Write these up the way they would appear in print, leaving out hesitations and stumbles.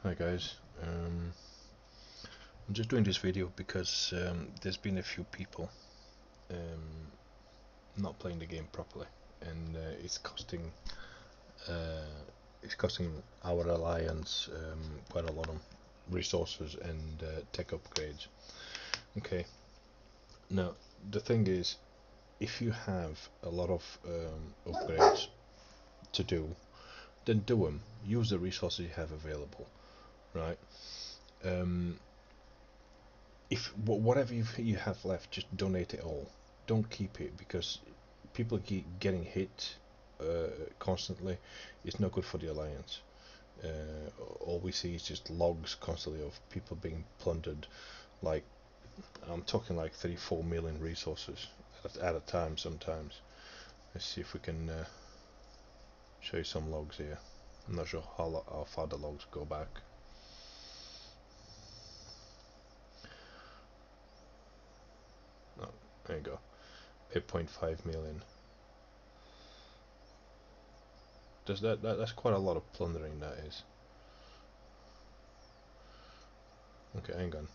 Hi guys, I'm just doing this video because there's been a few people um, not playing the game properly, and uh, it's costing our alliance quite a lot of resources and tech upgrades. Okay, now the thing is, if you have a lot of upgrades to do, then do them. Use the resources you have available, right? Um, if whatever you have left, just donate it all. Don't keep it because people keep getting hit constantly. It's not good for the alliance. All we see is just logs constantly of people being plundered. Like I'm talking like 34 million resources at a time sometimes. Let's see if we can show you some logs here. I'm not sure how far the logs go back. Oh, there you go. 8.5 million. That's quite a lot of plundering, that is. Okay, hang on.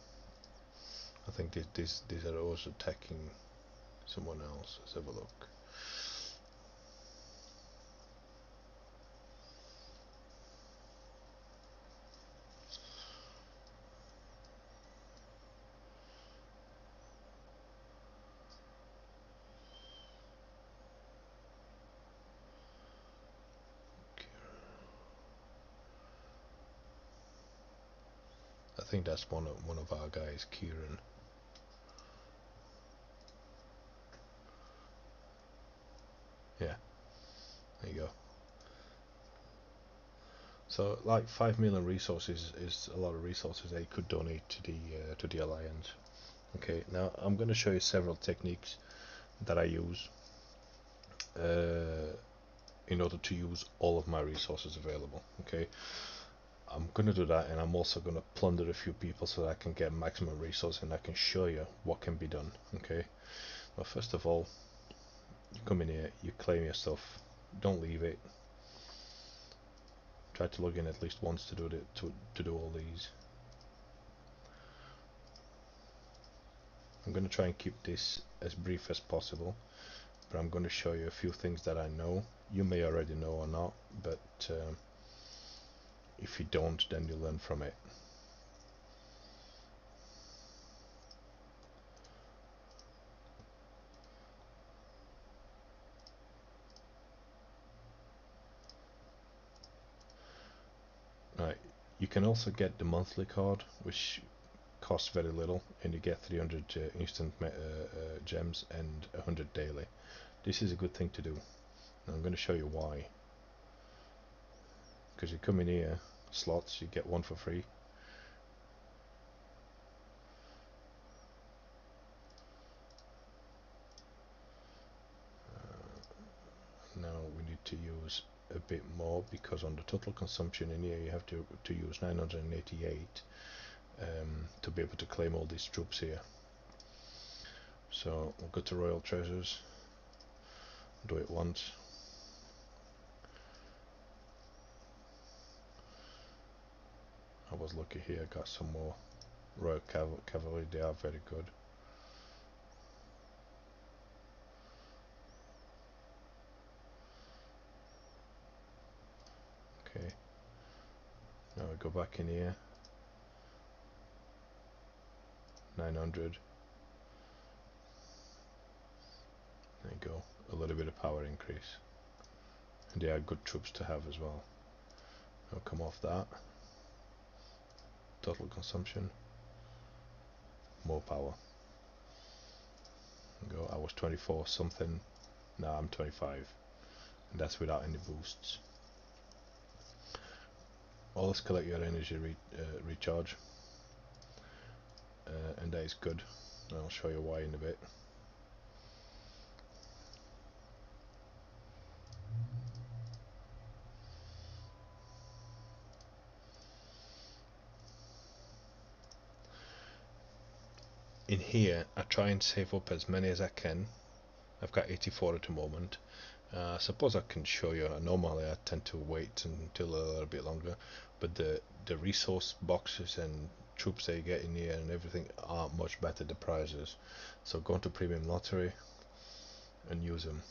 I think these are also attacking someone else. Let's have a look. I think that's one of our guys, Kieran. Yeah, there you go. So like 5 million resources is a lot of resources that you could donate to the alliance. Okay, now I'm going to show you several techniques that I use uh, in order to use all of my resources available. Okay, I'm going to do that, and I'm also going to plunder a few people so that I can get maximum resource and I can show you what can be done. Okay, well, first of all, you come in here, you claim your stuff, don't leave it. Try to log in at least once to do to do all these. I'm going to try and keep this as brief as possible, but I'm going to show you a few things that I know. You may already know or not, but if you don't, then you learn from it. Right, you can also get the monthly card, which costs very little, and you get 300 instant gems and 100 daily. This is a good thing to do. And I'm going to show you why. Because you come in here, slots, you get one for free. Now we need to use a bit more, because on the total consumption in here you have to use 988 to be able to claim all these troops here. So we'll go to Royal Treasures, do it once. I was lucky here, got some more Royal Cavalry, they are very good. Okay, now we go back in here, 900, there you go, a little bit of power increase, and they are good troops to have as well. I'll come off that, total consumption, more power, go. I was 24 something, now I'm 25, and that's without any boosts. Always collect your energy recharge, and that is good. I'll show you why in a bit. In here I try and save up as many as I can. I've got 84 at the moment, I suppose I can show you. Normally I tend to wait until a little bit longer, but the resource boxes and troops they get in here and everything are much better the prizes. So go to premium lottery and use them.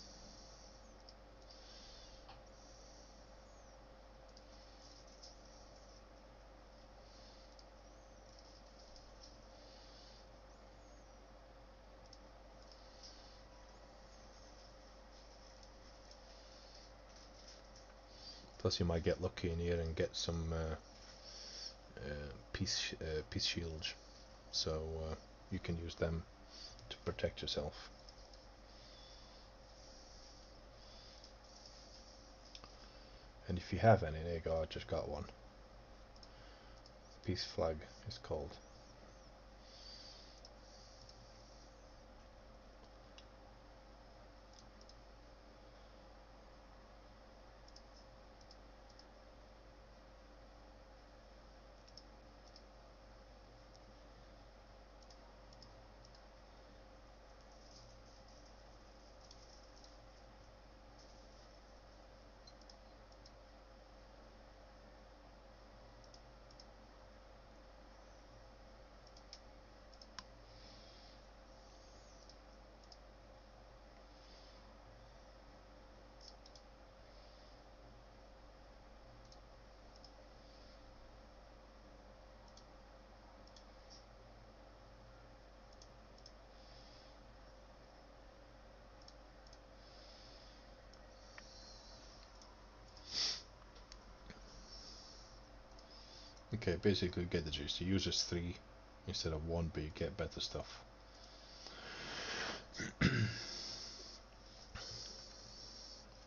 Plus you might get lucky in here and get some peace shields, so you can use them to protect yourself. And if you have any, there you go, I just got one. Peace flag is called. Okay, basically get the gist. You use this 3 instead of 1, but you get better stuff.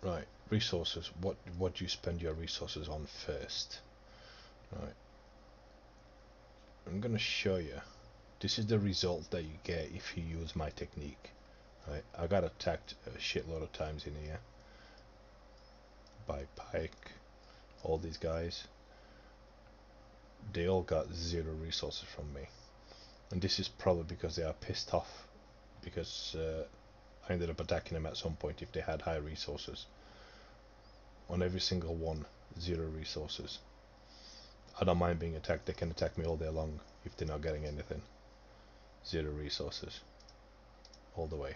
Right, resources. What do you spend your resources on first? Right, I'm gonna show you. This is the result that you get if you use my technique. Right, I got attacked a shitload of times in here by Pike. All these guys, they all got 0 resources from me, and this is probably because they are pissed off because I ended up attacking them at some point if they had high resources. On every single one, 0 resources. I don't mind being attacked. They can attack me all day long if they're not getting anything. 0 resources all the way.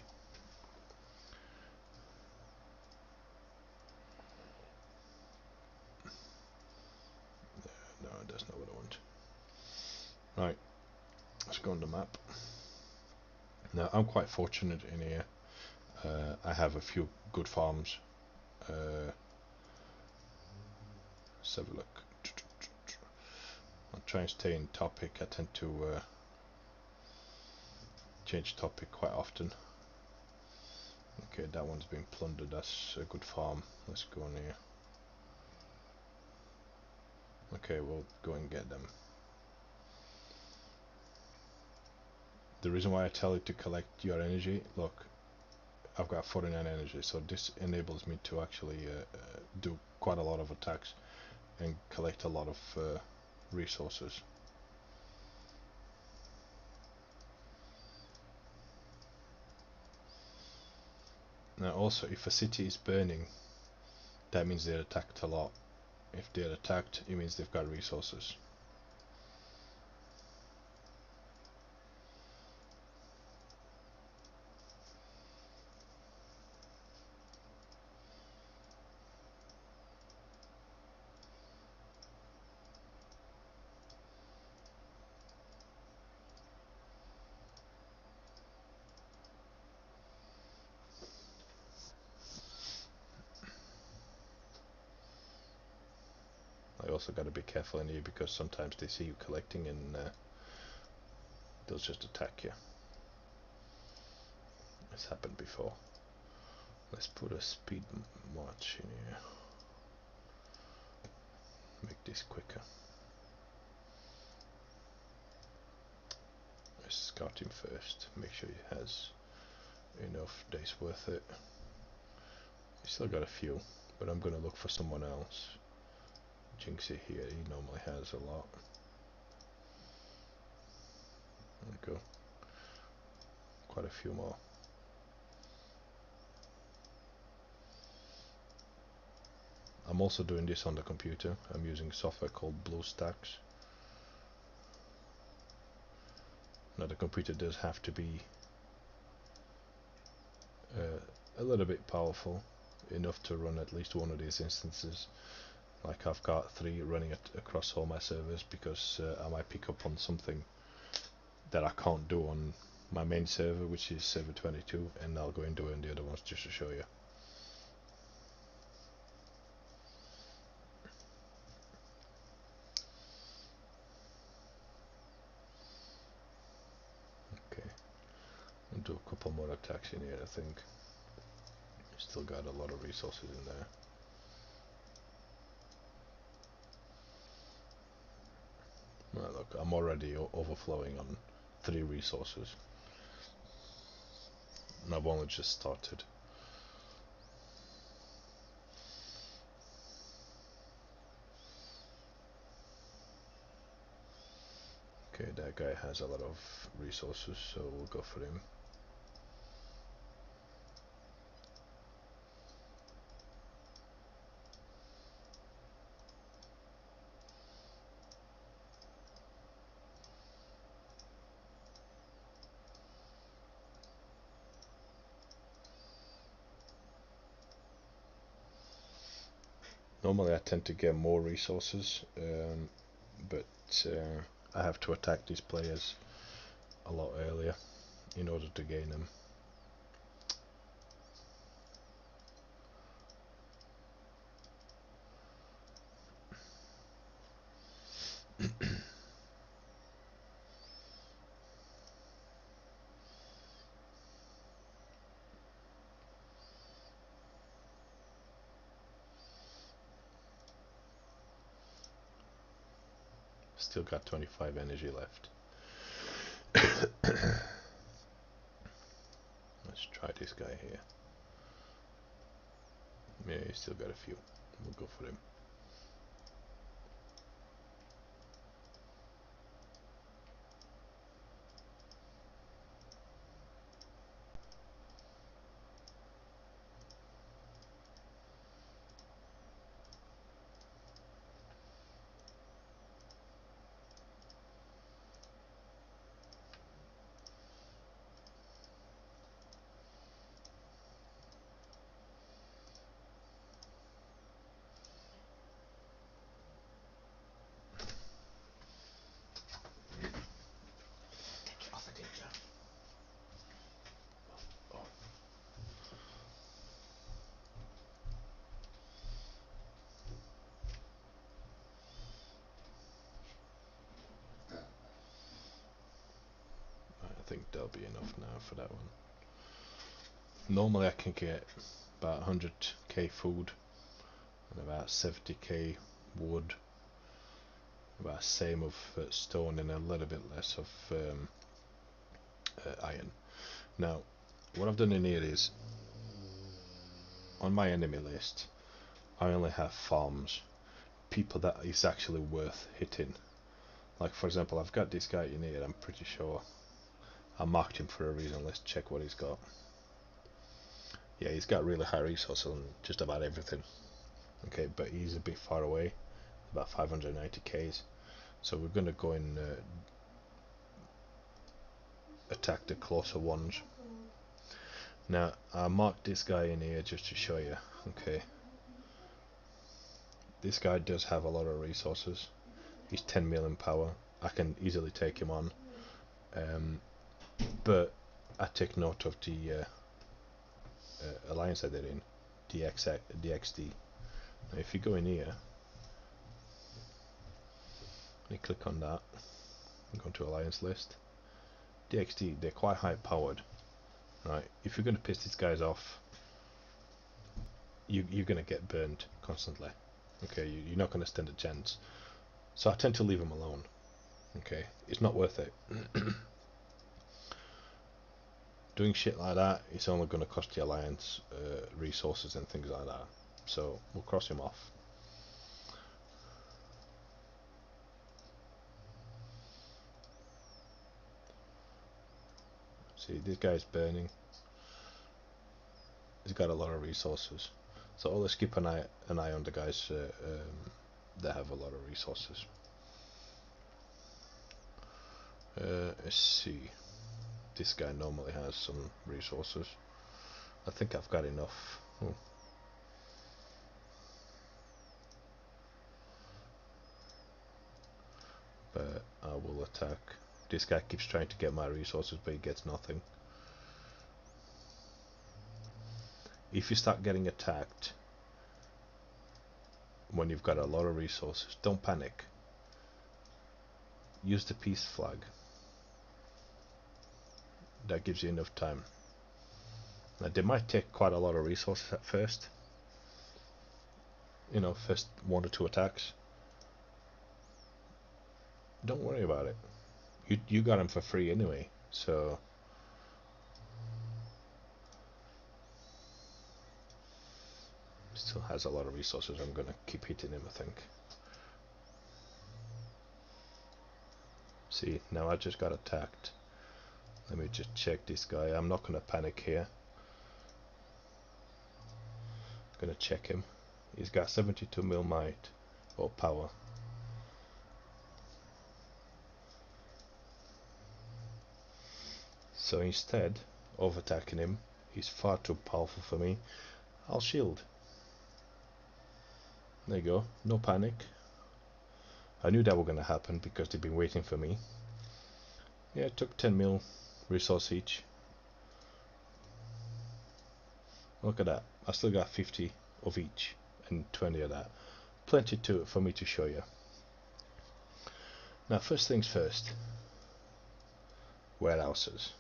No, that's not what I want. Right, let's go on the map. Now I'm quite fortunate in here. I have a few good farms. Let's have a look. I'll try and stay in topic. I tend to change topic quite often. Okay, that one's been plundered. That's a good farm. Let's go on here. Okay, we'll go and get them. The reason why I tell you to collect your energy, look, I've got 49 energy, so this enables me to actually do quite a lot of attacks and collect a lot of resources. Now also, if a city is burning, that means they're attacked a lot. If they're attacked, it means they've got resources. I also got to be careful in here because sometimes they see you collecting and they'll just attack you. It's happened before. Let's put a speed march in here. Make this quicker. Let's scout him first. Make sure he has enough days worth it. He's still got a few, but I'm gonna look for someone else. Jinxie here, he normally has a lot. There we go. Quite a few more. I'm also doing this on the computer. I'm using software called BlueStacks. Now the computer does have to be a little bit powerful, enough to run at least one of these instances. Like I've got 3 running across all my servers, because I might pick up on something that I can't do on my main server, which is server 22, and I'll go and do it on the other ones just to show you. Okay, I'll do a couple more attacks in here. I think still got a lot of resources in there. Right, look, I'm already overflowing on 3 resources, and I've only just started. Okay, that guy has a lot of resources, so we'll go for him. Normally I tend to get more resources, but I have to attack these players a lot earlier in order to gain them. Still got 25 energy left. Let's try this guy here. Yeah, he's still got a few. We'll go for him. I think that'll be enough now for that one. Normally I can get about 100k food and about 70k wood, about the same of stone, and a little bit less of iron. Now what I've done in here is, on my enemy list I only have farms, people that is actually worth hitting. Like for example, I've got this guy in here, I'm pretty sure I marked him for a reason. Let's check what he's got. Yeah, he's got really high resources on just about everything. Okay, but he's a bit far away, about 590 k's. So we're going to go and attack the closer ones. Now I marked this guy in here just to show you. Okay, this guy does have a lot of resources. He's 10 million power. I can easily take him on, but I take note of the alliance that they're in, DXD. Now if you go in here, you click on that, go to alliance list. DXD, they're quite high powered, right? If you're going to piss these guys off, you're going to get burned constantly. Okay, you're not going to stand a chance. So I tend to leave them alone. Okay, it's not worth it. Doing shit like that, it's only going to cost the alliance resources and things like that. So we'll cross him off. See, this guy's burning. He's got a lot of resources. So always keep an eye on the guys that have a lot of resources. Let's see. This guy normally has some resources. I think I've got enough. But I will attack. This guy keeps trying to get my resources, but he gets nothing. If you start getting attacked when you've got a lot of resources, don't panic. Use the peace flag. That gives you enough time. Now they might take quite a lot of resources at first. You know, first 1 or 2 attacks. Don't worry about it. You got them for free anyway, so still has a lot of resources. I'm gonna keep hitting him, I think. See, now I just got attacked. Let me just check this guy. I'm not gonna panic here. I'm gonna check him. He's got 72 mil might or power. So instead of attacking him, he's far too powerful for me. I'll shield. There you go. No panic. I knew that was gonna happen because they've been waiting for me. Yeah, it took 10 mil resource each. Look at that. I still got 50 of each and 20 of that. Plenty for me to show you. Now, first things first. Warehouses.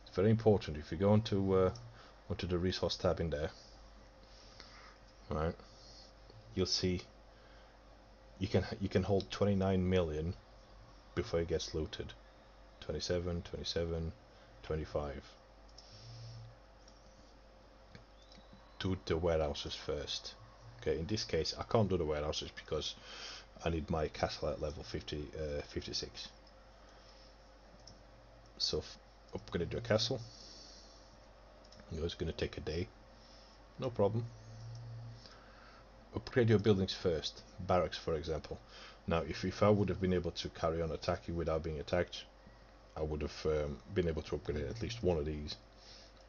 It's very important. If you go onto the resource tab in there, right, you'll see you can hold 29 million before it gets looted. 27, 27, 25. Do the warehouses first. Okay, in this case I can't do the warehouses because I need my castle at level 56. So upgrade your castle. It's going to take a day. No problem. Upgrade your buildings first. Barracks, for example. Now, if I would have been able to carry on attacking without being attacked, I would have been able to upgrade at least one of these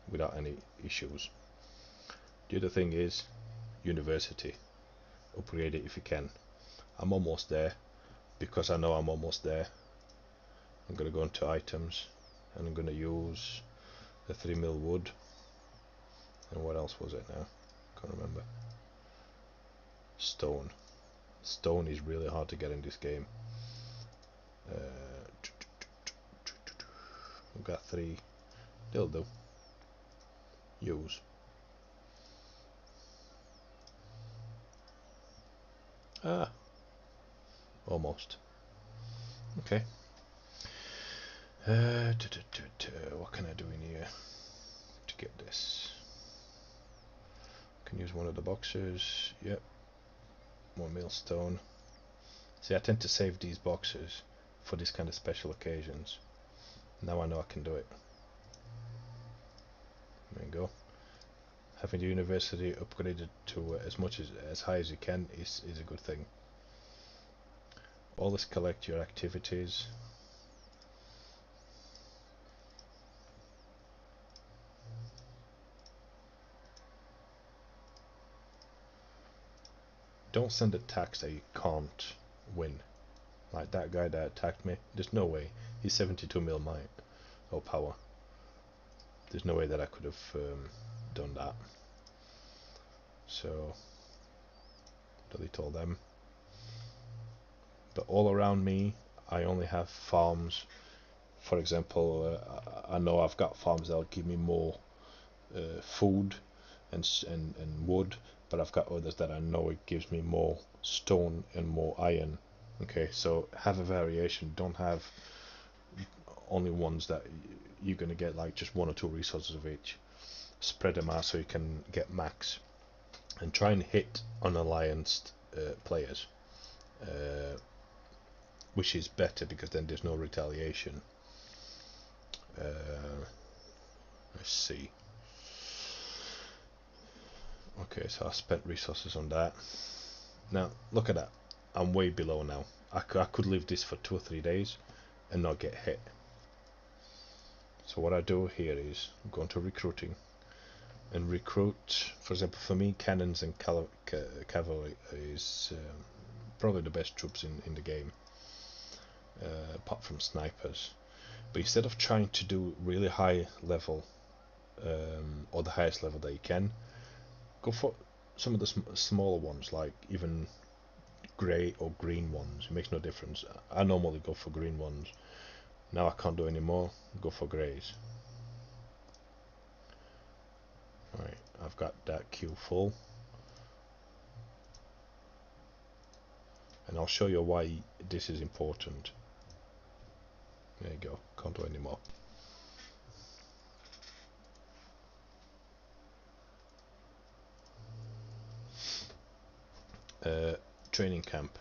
without any issues. The other thing is university. Upgrade it if you can. I'm almost there. Because I know I'm almost there, I'm going to go into items and I'm going to use the 3 mil wood. And what else was it now? Can't remember. Stone. Stone is really hard to get in this game. We've got 3. They'll do. Use. Almost. Okay. What can I do in here to get this? Can use one of the boxes. Yep. More millstone. See, I tend to save these boxes for this kind of special occasions. Now I know I can do it. There you go. Having the university upgraded to as high as you can is a good thing. Always collect your activities. Don't send attacks that you can't win. Like that guy that attacked me. There's no way. He's 72 mil might or power. There's no way that I could have done that. So delete all them. But all around me, I only have farms. For example, I know I've got farms that'll give me more food and wood, but I've got others that I know it gives me more stone and more iron. Okay, so have a variation. Don't have only ones that you're gonna get like just 1 or 2 resources of each. Spread them out so you can get max, and try and hit unallianced players, which is better because then there's no retaliation. Let's see. Okay, so I spent resources on that. Now, look at that. I'm way below now. I could leave this for 2 or 3 days and not get hit. So what I do here is go into recruiting and recruit. For example, for me, cannons and cavalry is probably the best troops in the game, apart from snipers. But instead of trying to do really high level, or the highest level that you can, go for some of the smaller ones, like even grey or green ones. It makes no difference. I normally go for green ones. Now I can't do any more. Go for greys. Right, I've got that queue full, and I'll show you why this is important. There you go. Can't do any more. Training camp.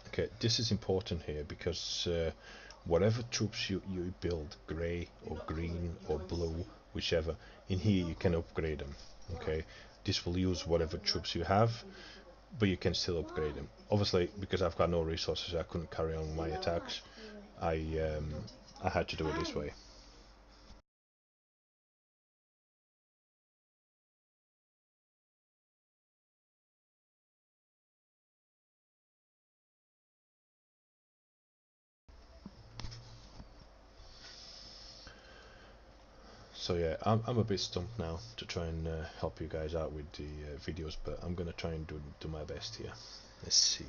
Okay, this is important here because whatever troops you build, grey or green or blue, whichever, in here you can upgrade them. Okay, this will use whatever troops you have, but you can still upgrade them. Obviously, because I've got no resources, I couldn't carry on my attacks. I had to do it this way. So yeah, I'm a bit stumped now to try and help you guys out with the videos, but I'm gonna try and do my best here. Let's see.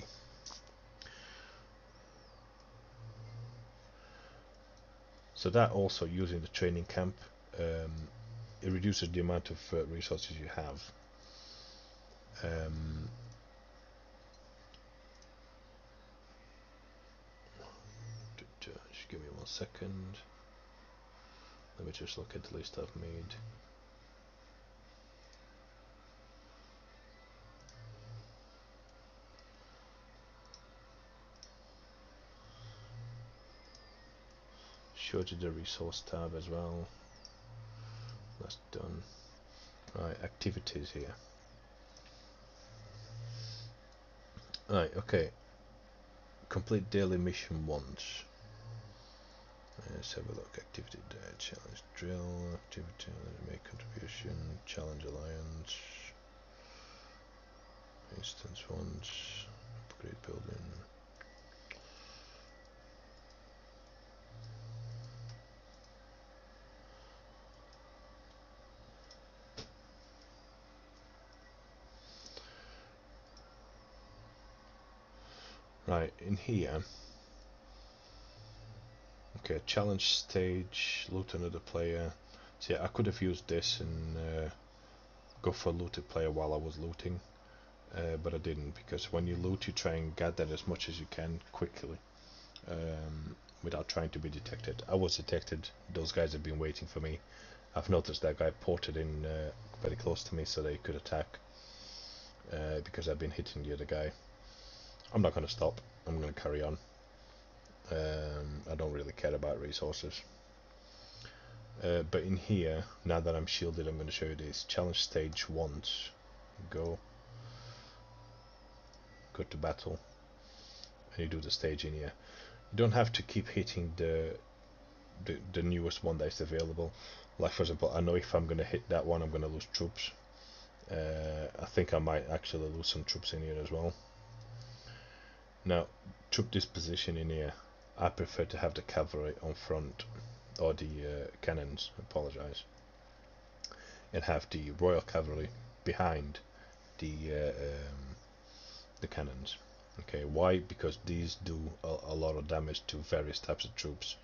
So that also using the training camp, it reduces the amount of resources you have. Just give me 1 second. Let me just look at the list I've made. Showed you the resource tab as well. That's done. Right, activities here. Right, okay. Complete daily mission once. Let's have a look. Activity day, challenge drill, activity, make contribution, challenge alliance, instance once, upgrade building. Right, in here, okay, challenge stage, loot another player. So yeah, I could have used this and go for a looted player while I was looting, but I didn't, because when you loot you try and gather as much as you can quickly, without trying to be detected. I was detected, those guys have been waiting for me. I've noticed that guy ported in very close to me so they could attack, because I've been hitting the other guy. I'm not going to stop, I'm going to carry on. I don't really care about resources. But in here, now that I'm shielded, I'm going to show you this. Challenge stage once. Go to battle, and you do the stage in here. You don't have to keep hitting the newest one that is available. Like for example, I know if I'm going to hit that one, I'm going to lose troops. I think I might actually lose some troops in here as well. Now, troop disposition in here, I prefer to have the cavalry on front, or the cannons, apologize, and have the royal cavalry behind the cannons. Okay, why? Because these do a lot of damage to various types of troops.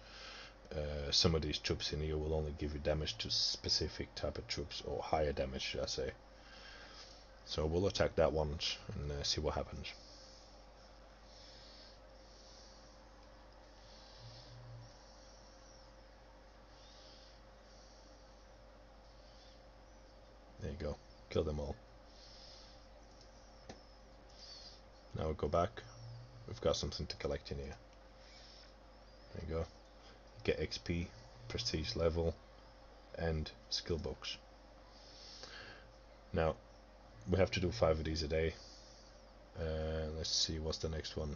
Some of these troops in here will only give you damage to specific type of troops, or higher damage, should I say. So we'll attack that one and see what happens. There you go, kill them all. Now we go back. We've got something to collect in here. There you go. Get XP, prestige level, and skill books. Now we have to do 5 of these a day. Let's see, what's the next one?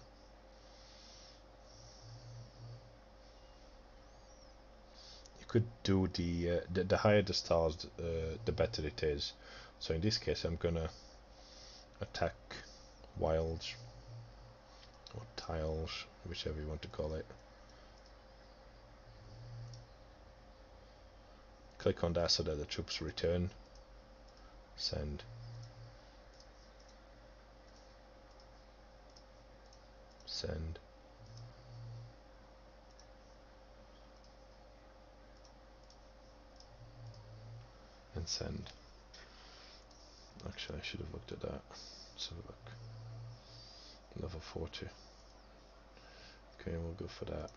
You could do the higher the stars, the better it is. So in this case, I'm gonna attack wilds or tiles, whichever you want to call it. Click on that so that the troops return. Send. Send. And send. Actually, I should have looked at that. Let's have a look. Level 40. Okay, we'll go for that.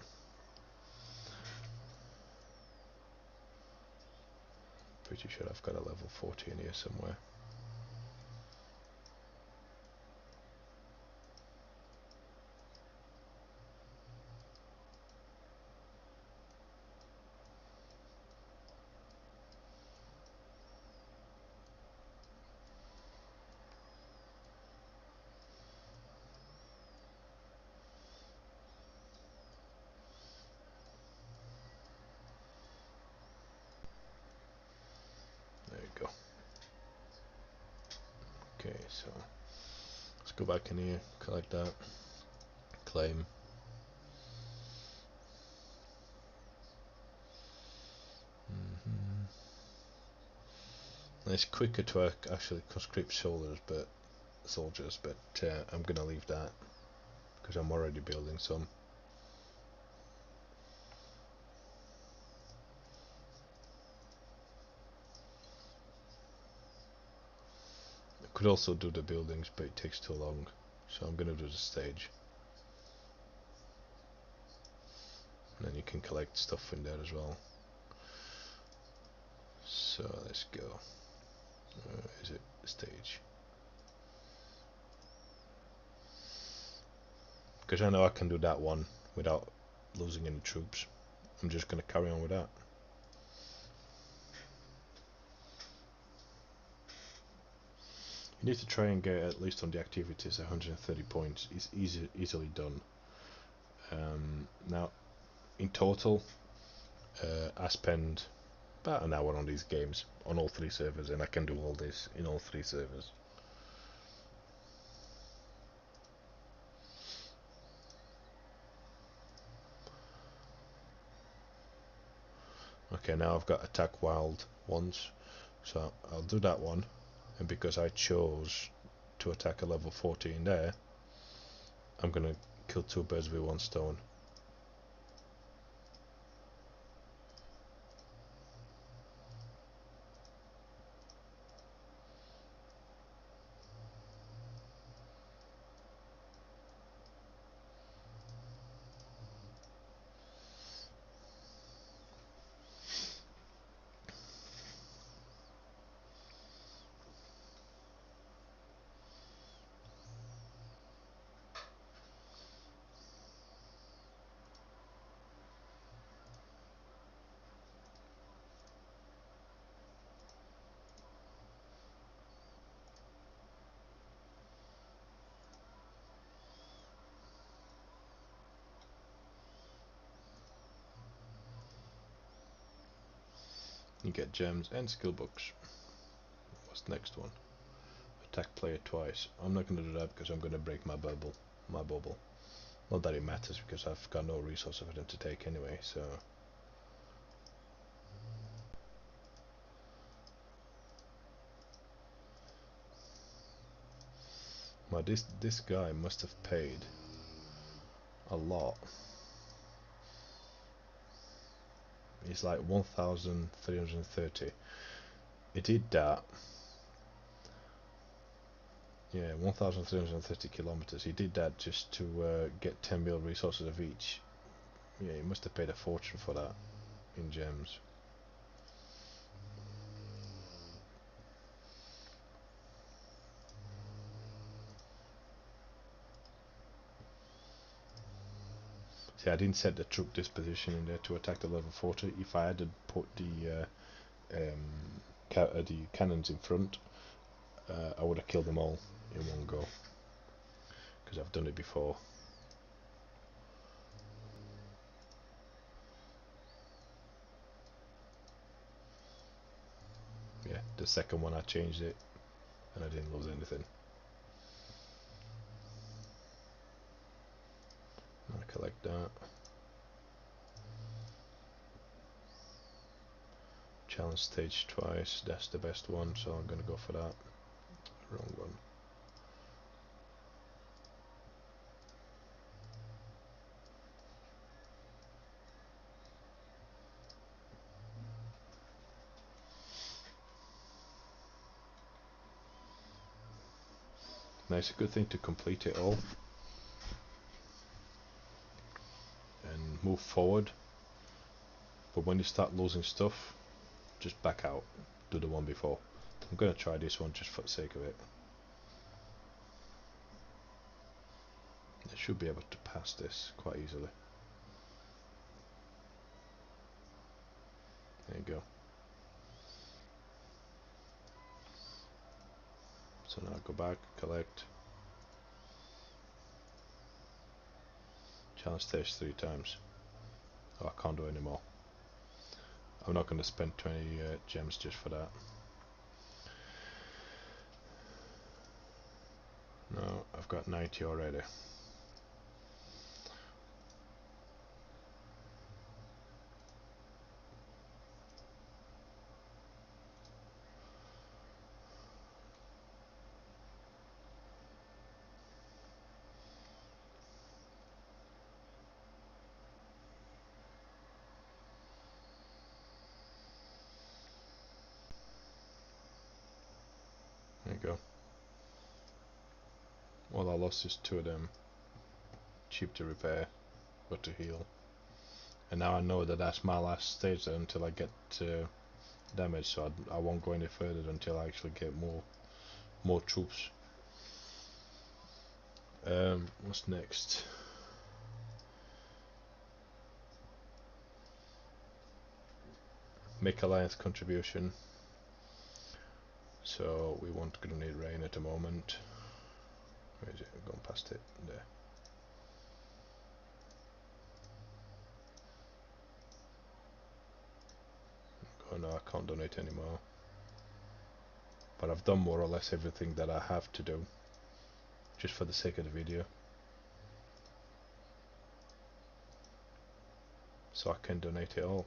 Pretty sure I've got a level 40 in here somewhere. There you go. Okay, so let's go back in here, collect that, claim. It's quicker to actually conscript soldiers, but I'm gonna leave that because I'm already building some. I could also do the buildings, but it takes too long, so I'm gonna do the stage. And then you can collect stuff in there as well. So let's go. Is it stage? Because I know I can do that one without losing any troops. I'm just gonna carry on with that. You need to try and get at least on the activities 130 points. It's easily done. Now, in total, I spend about an hour on these games on all 3 servers, and I can do all this in all 3 servers. Okay, now I've got attack wild once, so I'll do that one, and because I chose to attack a level 14 there, I'm gonna kill 2 birds with 1 stone. You get gems and skill books. What's the next one? Attack player twice. I'm not going to do that because I'm going to break my bubble. Not that it matters because I've got no resource for them to take anyway, so... Well, this guy must have paid a lot. It's like 1,330. He did that. Yeah, 1,330 kilometers. He did that just to get 10 mil resources of each. Yeah, he must have paid a fortune for that in gems. See, I didn't set the troop disposition in there to attack the level 40. If I had put the the cannons in front, I would have killed them all in one go, because I've done it before. Yeah, the second one I changed it and I didn't lose anything. I collect that. Challenge stage twice, that's the best one, so I'm gonna go for that. Wrong one. Now it's a good thing to complete it all and move forward, but when you start losing stuff, just back out, do the one before. I'm gonna try this one just for the sake of it. I should be able to pass this quite easily. There you go. So now go back, collect. Challenge stage 3 times. Oh, I can't do anymore. I'm not going to spend 20 gems just for that. No, I've got 90 already. There you go. All I lost is 2 of them. Cheap to repair, but to heal. And now I know that that's my last stage until I get damage, so I won't go any further until I actually get more troops. What's next? Make alliance contribution. So we want grenade rain at the moment. Where is it? I've gone past it. There. Oh no, I can't donate anymore. But I've done more or less everything that I have to do, just for the sake of the video. So I can donate it all.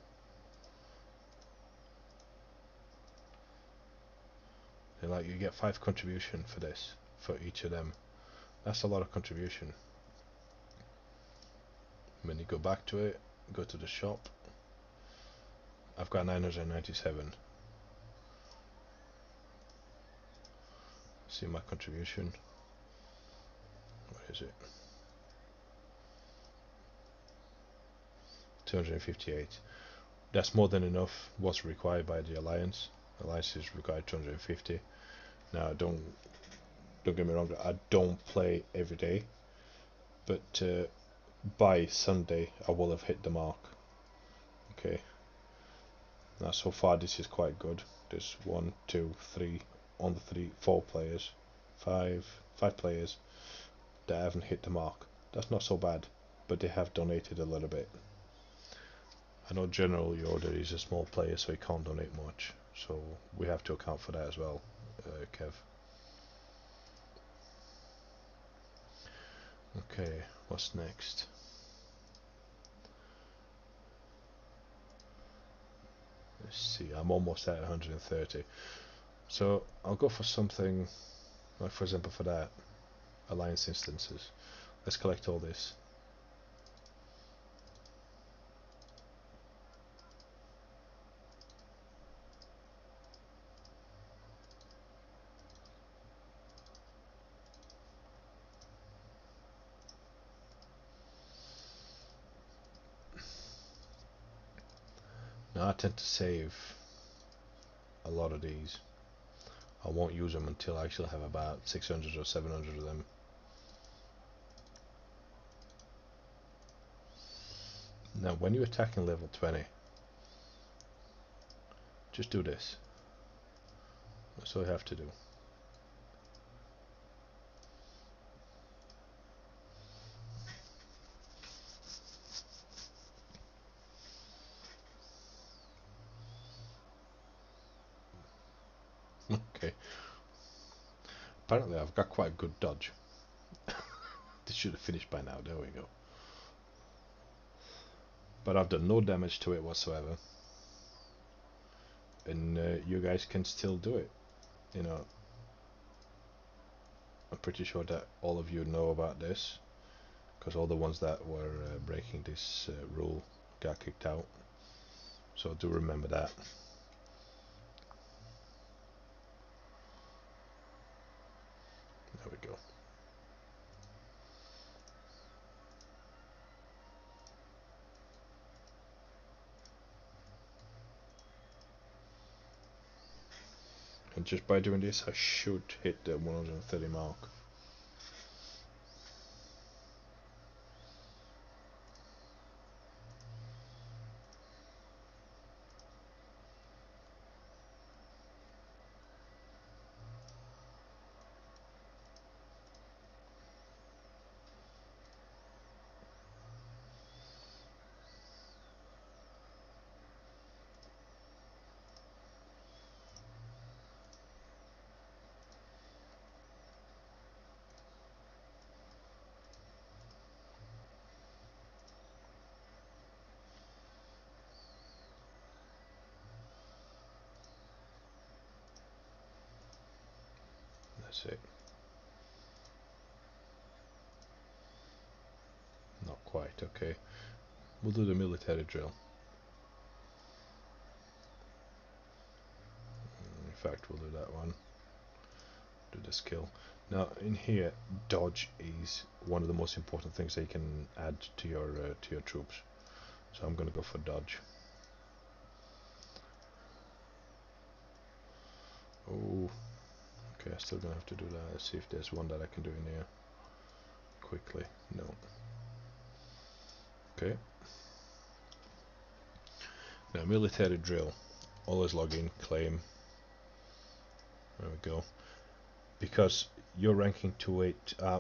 And like, you get 5 contribution for this, for each of them. That's a lot of contribution. When you go back to it, go to the shop. I've got 997. See my contribution. What is it? 258. That's more than enough. What's required by the alliance? Alliance is required 250. Now don't get me wrong. I don't play every day, but by Sunday I will have hit the mark. Okay. Now so far this is quite good. There's 1, 2, 3 on the 4 players, 5 players that haven't hit the mark. That's not so bad, but they have donated a little bit. I know General Yoda is a small player, so he can't donate much, so we have to account for that as well, Kev. Okay, what's next? Let's see, I'm almost at 130. So I'll go for something, like for example for that, alliance instances. Let's collect all this. Now I tend to save a lot of these. I won't use them until I actually have about 600 or 700 of them. Now when you're attacking level 20, just do this. That's all you have to do. Okay. Apparently I've got quite a good dodge. This should have finished by now. There we go. But I've done no damage to it whatsoever. And you guys can still do it. You know, I'm pretty sure that all of you know about this, because all the ones that were breaking this rule got kicked out. So do remember that. There we go. And just by doing this, I should hit the 130 mark. That's it. Not quite, okay. We'll do the military drill. In fact, we'll do that one. Do the skill. Now, in here, dodge is one of the most important things that you can add to your troops. So I'm going to go for dodge. Oh, okay, I'm still going to have to do that. Let's see if there's one that I can do in here quickly. No. Okay. Now, military drill. Always log in, claim. There we go. Because you're ranking 2-8,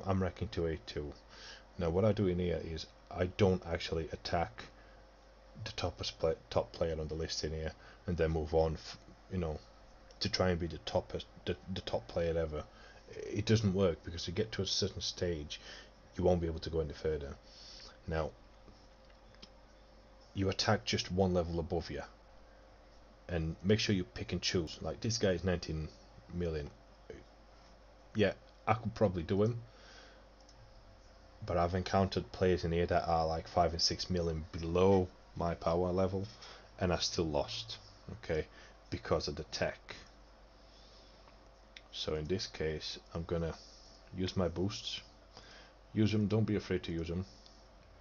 I'm ranking 282. Now, what I do in here is I don't actually attack the top player on the list in here and then move on, you know, to try and be the top player ever. It doesn't work, because you get to a certain stage, you won't be able to go any further. Now, you attack just one level above you, and make sure you pick and choose. Like, this guy is 19 million. Yeah, I could probably do him, but I've encountered players in here that are like 5 and 6 million below my power level, and I still lost. Okay, because of the tech. So in this case, I'm gonna use my boosts. Use them. Don't be afraid to use them.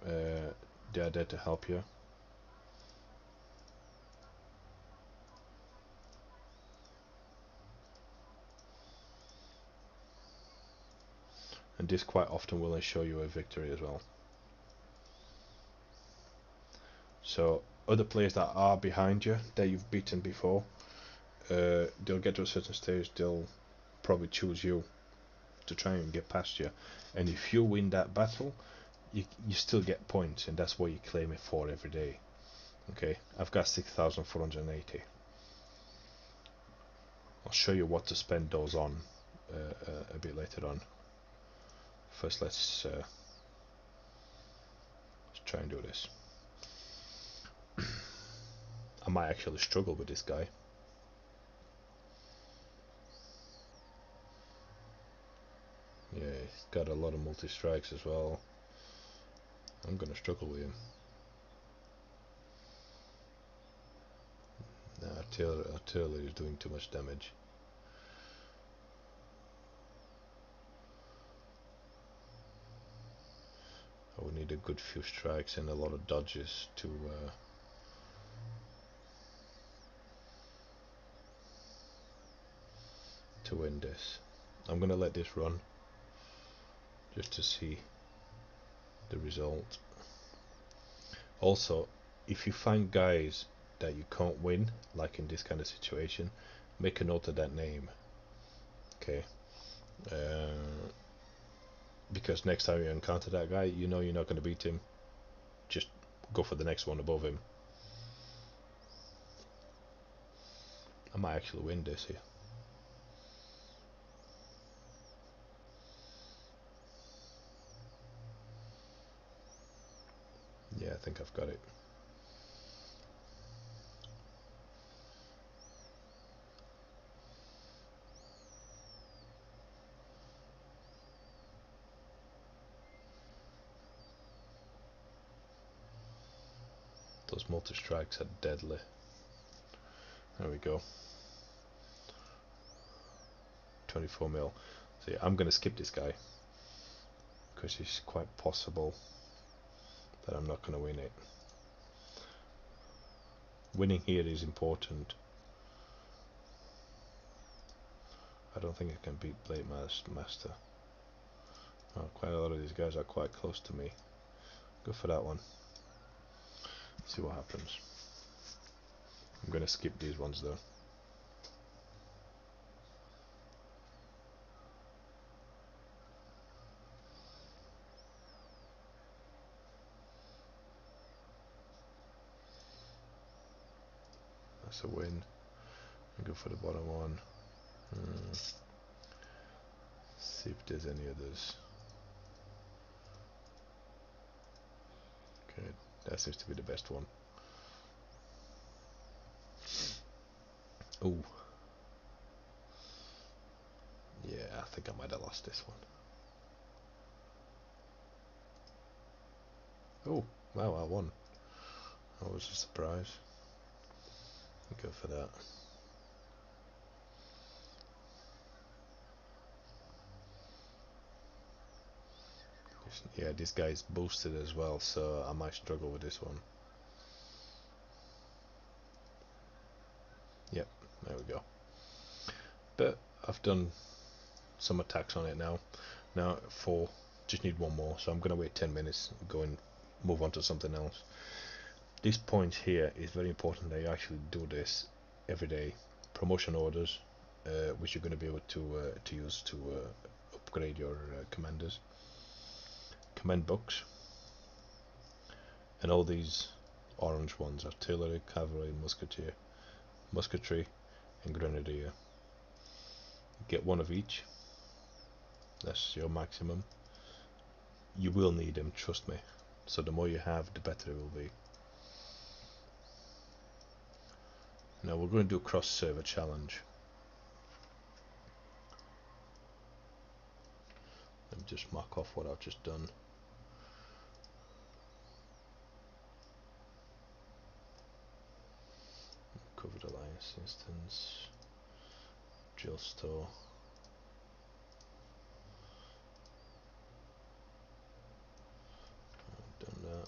They are there to help you. And this quite often will ensure you a victory as well. So other players that are behind you, that you've beaten before, they'll get to a certain stage, they'll probably choose you to try and get past you. And if you win that battle, you still get points, and that's what you claim it for every day. Okay, I've got 6,480. I'll show you what to spend those on a bit later on. First, let's try and do this. I might actually struggle with this guy. Yeah, he's got a lot of multi-strikes as well. I'm gonna struggle with him. Nah, artillery is doing too much damage. I would need a good few strikes and a lot of dodges to win this. I'm gonna let this run just to see the result. Also, if you find guys that you can't win, like in this kind of situation, make a note of that name. Okay. Because next time you encounter that guy, you know you're not going to beat him. Just go for the next one above him. I might actually win this here. Yeah, I think I've got it. Those multi-strikes are deadly. There we go. 24 mil. So yeah, I'm going to skip this guy, because it's quite possible that I'm not going to win it. Winning here is important. I don't think I can beat Blade Master. Oh, quite a lot of these guys are quite close to me. Go for that one. See what happens. I'm going to skip these ones though. That's a win. Go for the bottom one. See if there's any others. Okay, that seems to be the best one. Oh. Yeah, I think I might have lost this one. Oh, wow, I won. That was a surprise. Go for that. Yeah, this guy's boosted as well, so I might struggle with this one. Yep, there we go. But I've done some attacks on it now. Now 4, just need one more, so I'm gonna wait 10 minutes, go and move on to something else. This point here is very important that you actually do this every day. Promotion orders, which you're going to be able to use to upgrade your commanders. Command books, and all these orange ones: artillery, cavalry, musketry, and grenadier. Get one of each. That's your maximum. You will need them, trust me. So the more you have, the better it will be. Now we're going to do a cross-server challenge. Let me just mark off what I've just done. Covered Alliance instance. Drill store. I've done that.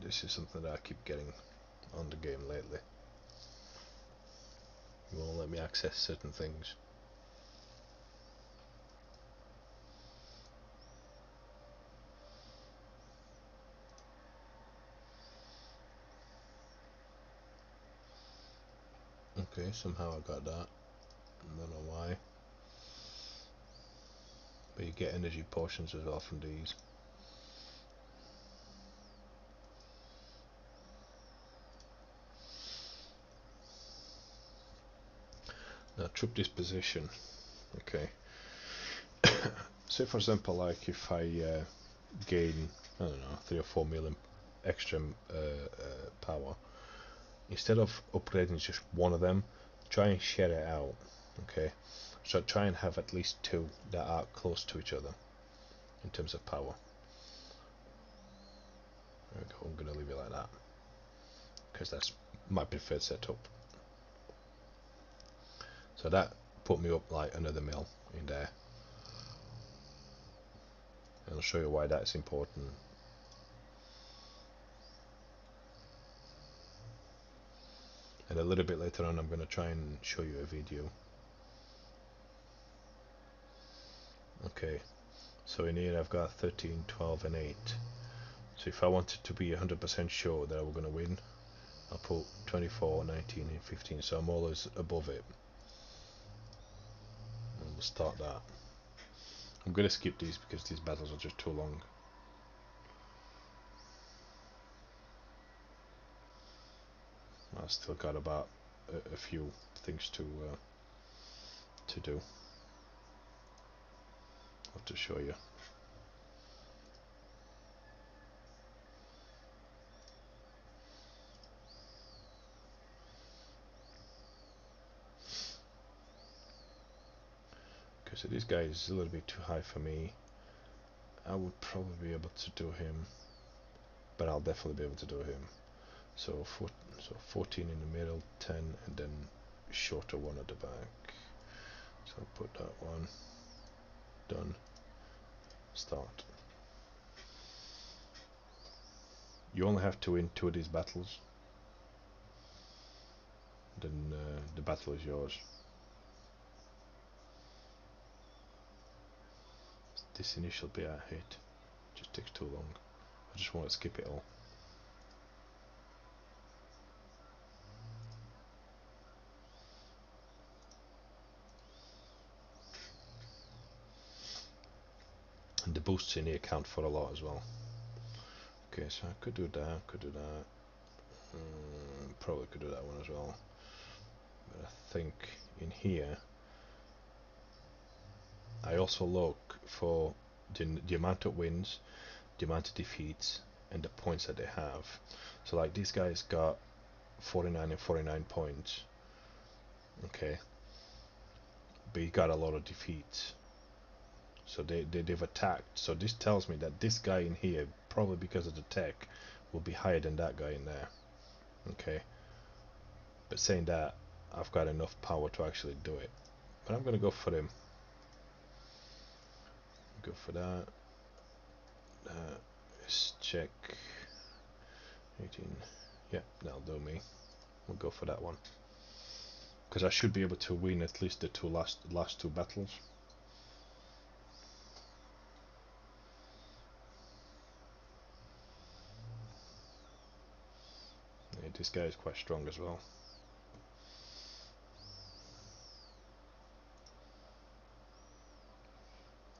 This is something that I keep getting on the game lately. You won't let me access certain things. Okay, somehow I got that. I don't know why. But you get energy potions as well from these. Now troop disposition. Okay. Say for example, like if I gain, I don't know, 3 or 4 million extra power, instead of upgrading just one of them, try and share it out. Okay, so try and have at least 2 that are close to each other in terms of power. There we go. I'm gonna leave it like that because that's my preferred setup. So that put me up like another mil in there, and I'll show you why that's important. And a little bit later on, I'm going to try and show you a video. Okay, so in here I've got 13, 12 and 8. So if I wanted to be 100% sure that we're going to win, I'll put 24, 19 and 15, so I'm always above it. And we'll start that. I'm going to skip these because these battles are just too long. I've still got about a few things to do. I'll have to show you. Okay, so this guy is a little bit too high for me. I would probably be able to do him, but I'll definitely be able to do him. So 14 in the middle, 10, and then shorter one at the back. So I'll put that one. Done. Start. You only have to win 2 of these battles. Then the battle is yours. This initial bit I hate. Just takes too long. I just want to skip it all. And the boosts in here count for a lot as well. Okay, so I could do that, probably could do that one as well. But I think in here I also look for the amount of wins, the amount of defeats, and the points that they have. So like these guys got 49 and 49 points. Okay. But he got a lot of defeats. So they've attacked. So this tells me that this guy in here, probably because of the tech, will be higher than that guy in there. Okay. But saying that, I've got enough power to actually do it. But I'm gonna go for him. Go for that. Let's check. 18. Yeah, that'll do me. We'll go for that one. Because I should be able to win at least the last 2 battles. Yeah, this guy is quite strong as well.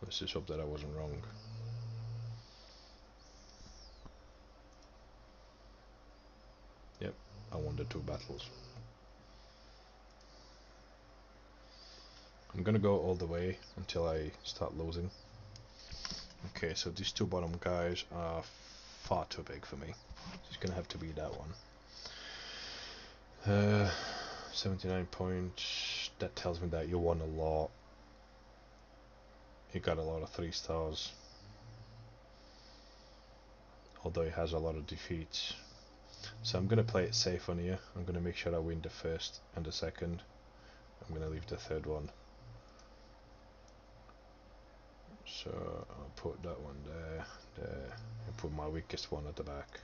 Let's just hope that I wasn't wrong. Yep, I won the 2 battles. I'm gonna go all the way until I start losing. Okay, so these 2 bottom guys are far too big for me. It's gonna have to be that one. 79 points. That tells me that you won a lot. You got a lot of 3 stars. Although he has a lot of defeats. So I'm gonna play it safe on here. I'm gonna make sure I win the first and the second. I'm gonna leave the third one. So I'll put that one there, and put my weakest one at the back.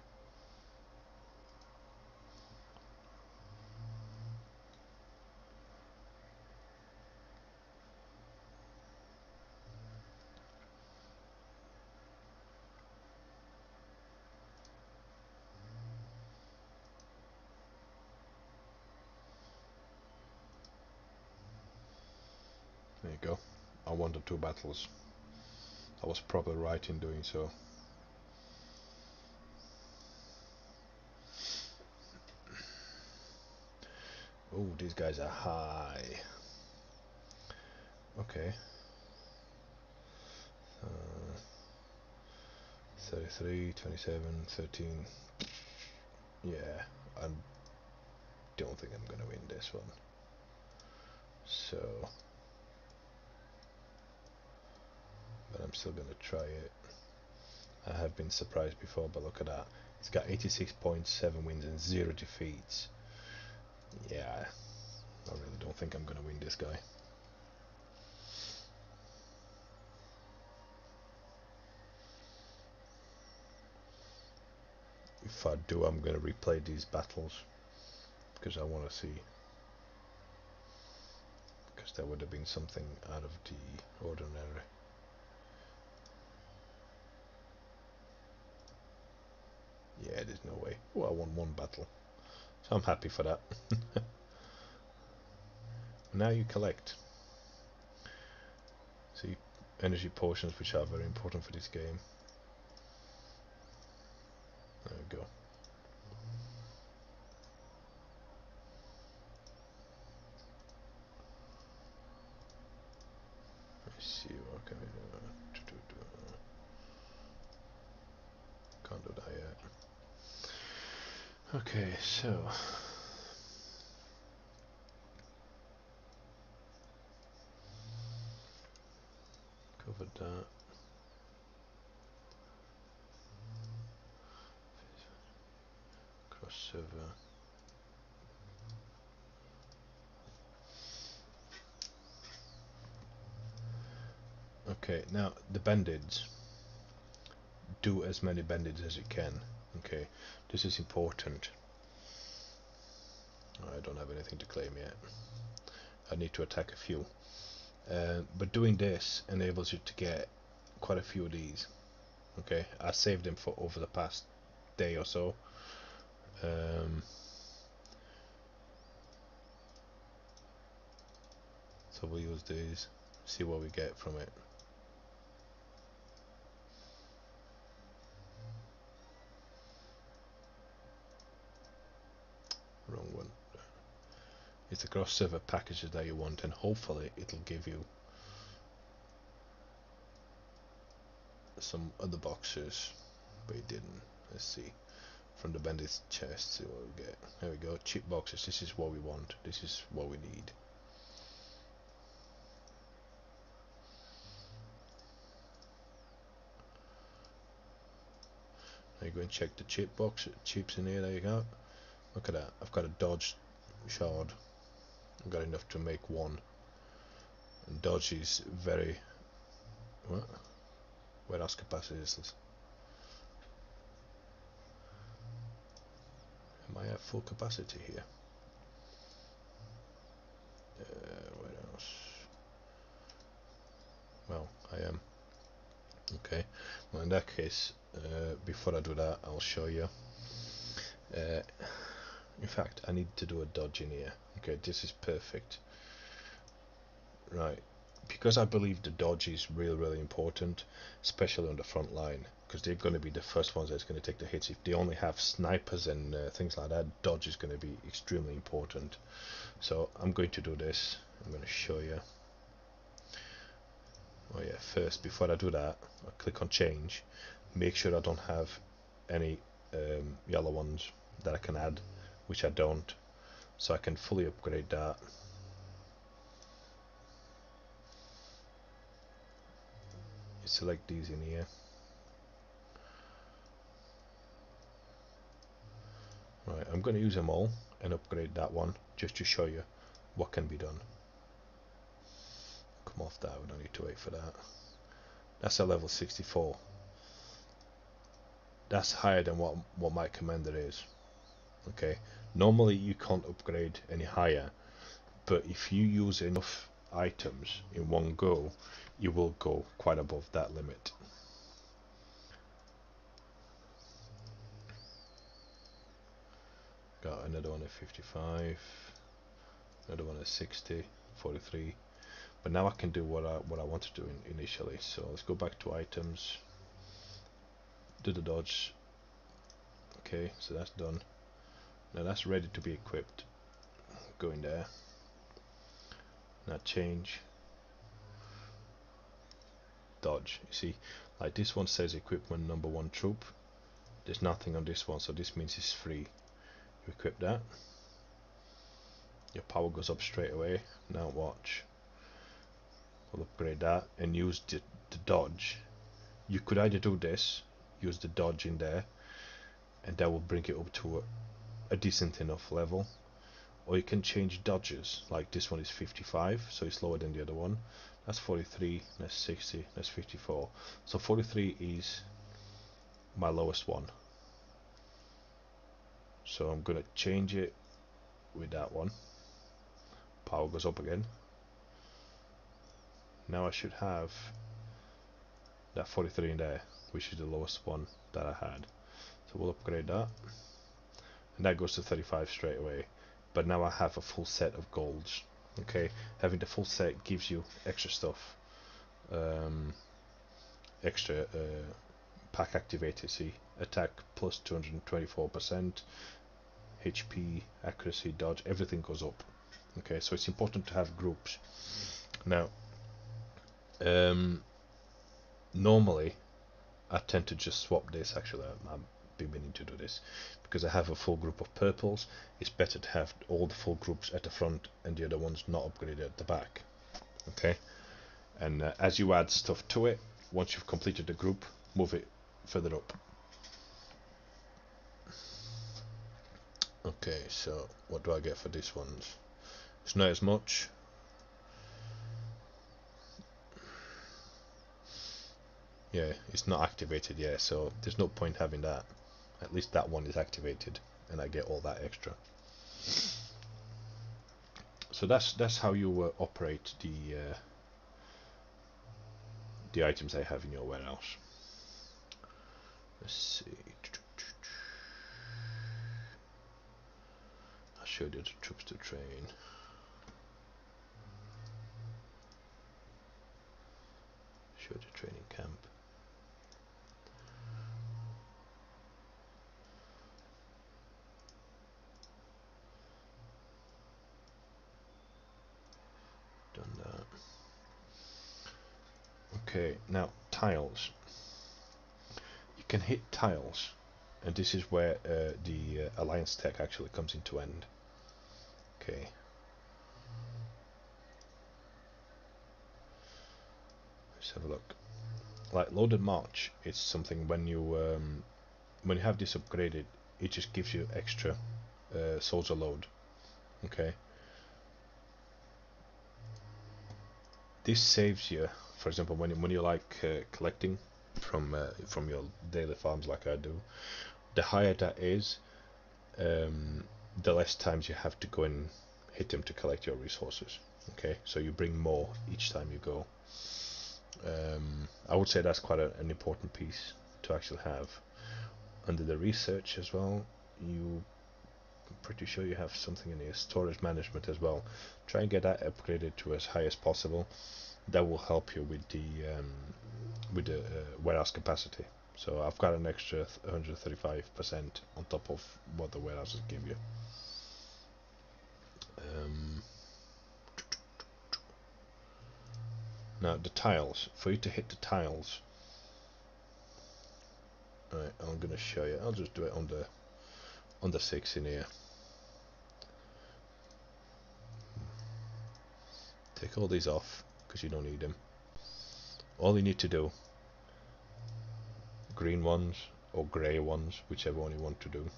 There you go. I won the 2 battles. I was probably right in doing so. Oh, these guys are high. Okay. 33, 27, 13. Yeah, I don't think I'm gonna win this one. So, but I'm still gonna try it. I have been surprised before, but look at that. It's got 86 points, 7 wins and 0 defeats. Yeah, I really don't think I'm gonna win this guy. If I do, I'm gonna replay these battles because I want to see, because that would have been something out of the ordinary. Yeah, there's no way. Oh, I won one battle, so I'm happy for that. Now you collect. See, energy potions, which are very important for this game. There we go. Let's see what can we do. Can't do that yet. Okay, so covered that. Cross server. Okay, now the bandits. Do as many bandits as you can. Okay, this is important. I don't have anything to claim yet. I need to attack a few. But doing this enables you to get quite a few of these. Okay, I saved them for over the past day or so. So we'll use these, see what we get from it. Wrong one. It's the cross server packages that you want, and hopefully it'll give you some other boxes, but it didn't. Let's see. From the bandits chest, see what we get. There we go, cheap boxes. This is what we want. This is what we need. Now you go and check the chip box. Chips in here. There you go. Look at that. I've got a dodge shard. I've got enough to make one. And dodge is very. What? Where else capacity is this? Am I at full capacity here? Where else? Well, I am. Okay. Well, in that case, before I do that, I'll show you. In fact, I need to do a dodge in here. Okay, this is perfect. Right. Because I believe the dodge is really important, especially on the front line, because they're going to be the first ones that's going to take the hits. If they only have snipers and things like that, dodge is going to be extremely important. So I'm going to do this. I'm going to show you. Oh yeah, first, before I do that, I click on change. Make sure I don't have any yellow ones that I can add, which I don't. So I can fully upgrade that. You select these in here. Right, I'm going to use them all and upgrade that one just to show you what can be done. Come off that, we don't need to wait for that. That's a level 64. That's higher than what my commander is. Okay, normally you can't upgrade any higher, but if you use enough items in one go, you will go quite above that limit. Got another one at 55, another one at 60, 43. But now I can do what I want to do initially. So let's go back to items, do the dodge. Okay, so that's done. Now that's ready to be equipped. Go in there. Now change. Dodge. You see, like this one says equipment number 1 troop. There's nothing on this one, so this means it's free. You equip that. Your power goes up straight away. Now watch. We'll upgrade that and use the dodge. You could either do this, use the dodge in there, and that will bring it up to a decent enough level, or you can change dodges. Like this one is 55, so it's lower than the other one. That's 43, that's 60, that's 54. So 43 is my lowest one. So I'm gonna change it with that one. Power goes up again. Now I should have that 43 in there, which is the lowest one that I had. So we'll upgrade that, and that goes to 35 straight away. But now I have a full set of golds. Okay, having the full set gives you extra stuff, extra pack activated. See, attack plus 224%, HP, accuracy, dodge, everything goes up. Okay, so it's important to have groups. Now, normally I tend to just swap this. Actually, I've been meaning to do this because I have a full group of purples. It's better to have all the full groups at the front and the other ones not upgraded at the back. Okay, and as you add stuff to it, once you've completed the group, move it further up. Okay, so what do I get for these ones? It's not as much. Yeah, it's not activated yet, so there's no point having that. At least that one is activated, and I get all that extra. So that's how you operate the items I have in your warehouse. Let's see. I'll show you the troops to train. Show the training camp. Done that. Okay, now tiles. You can hit tiles, and this is where the alliance tech actually comes into end. Okay. Let's have a look. Like loaded march, it's something when you have this upgraded, it just gives you extra soldier load. Okay. This saves you, for example, when you like collecting from your daily farms like I do. The higher that is, the less times you have to go and hit them to collect your resources. Okay, so you bring more each time you go. I would say that's quite an important piece to actually have. Under the research as well, I'm pretty sure you have something in here, storage management as well. Try and get that upgraded to as high as possible. That will help you with the warehouse capacity. So I've got an extra 135% on top of what the warehouses give you. Now the tiles, for you to hit the tiles, right, I'm going to show you. I'll just do it on the 6 in here. Take all these off because you don't need them. All you need to do, green ones or grey ones, whichever one you want to do.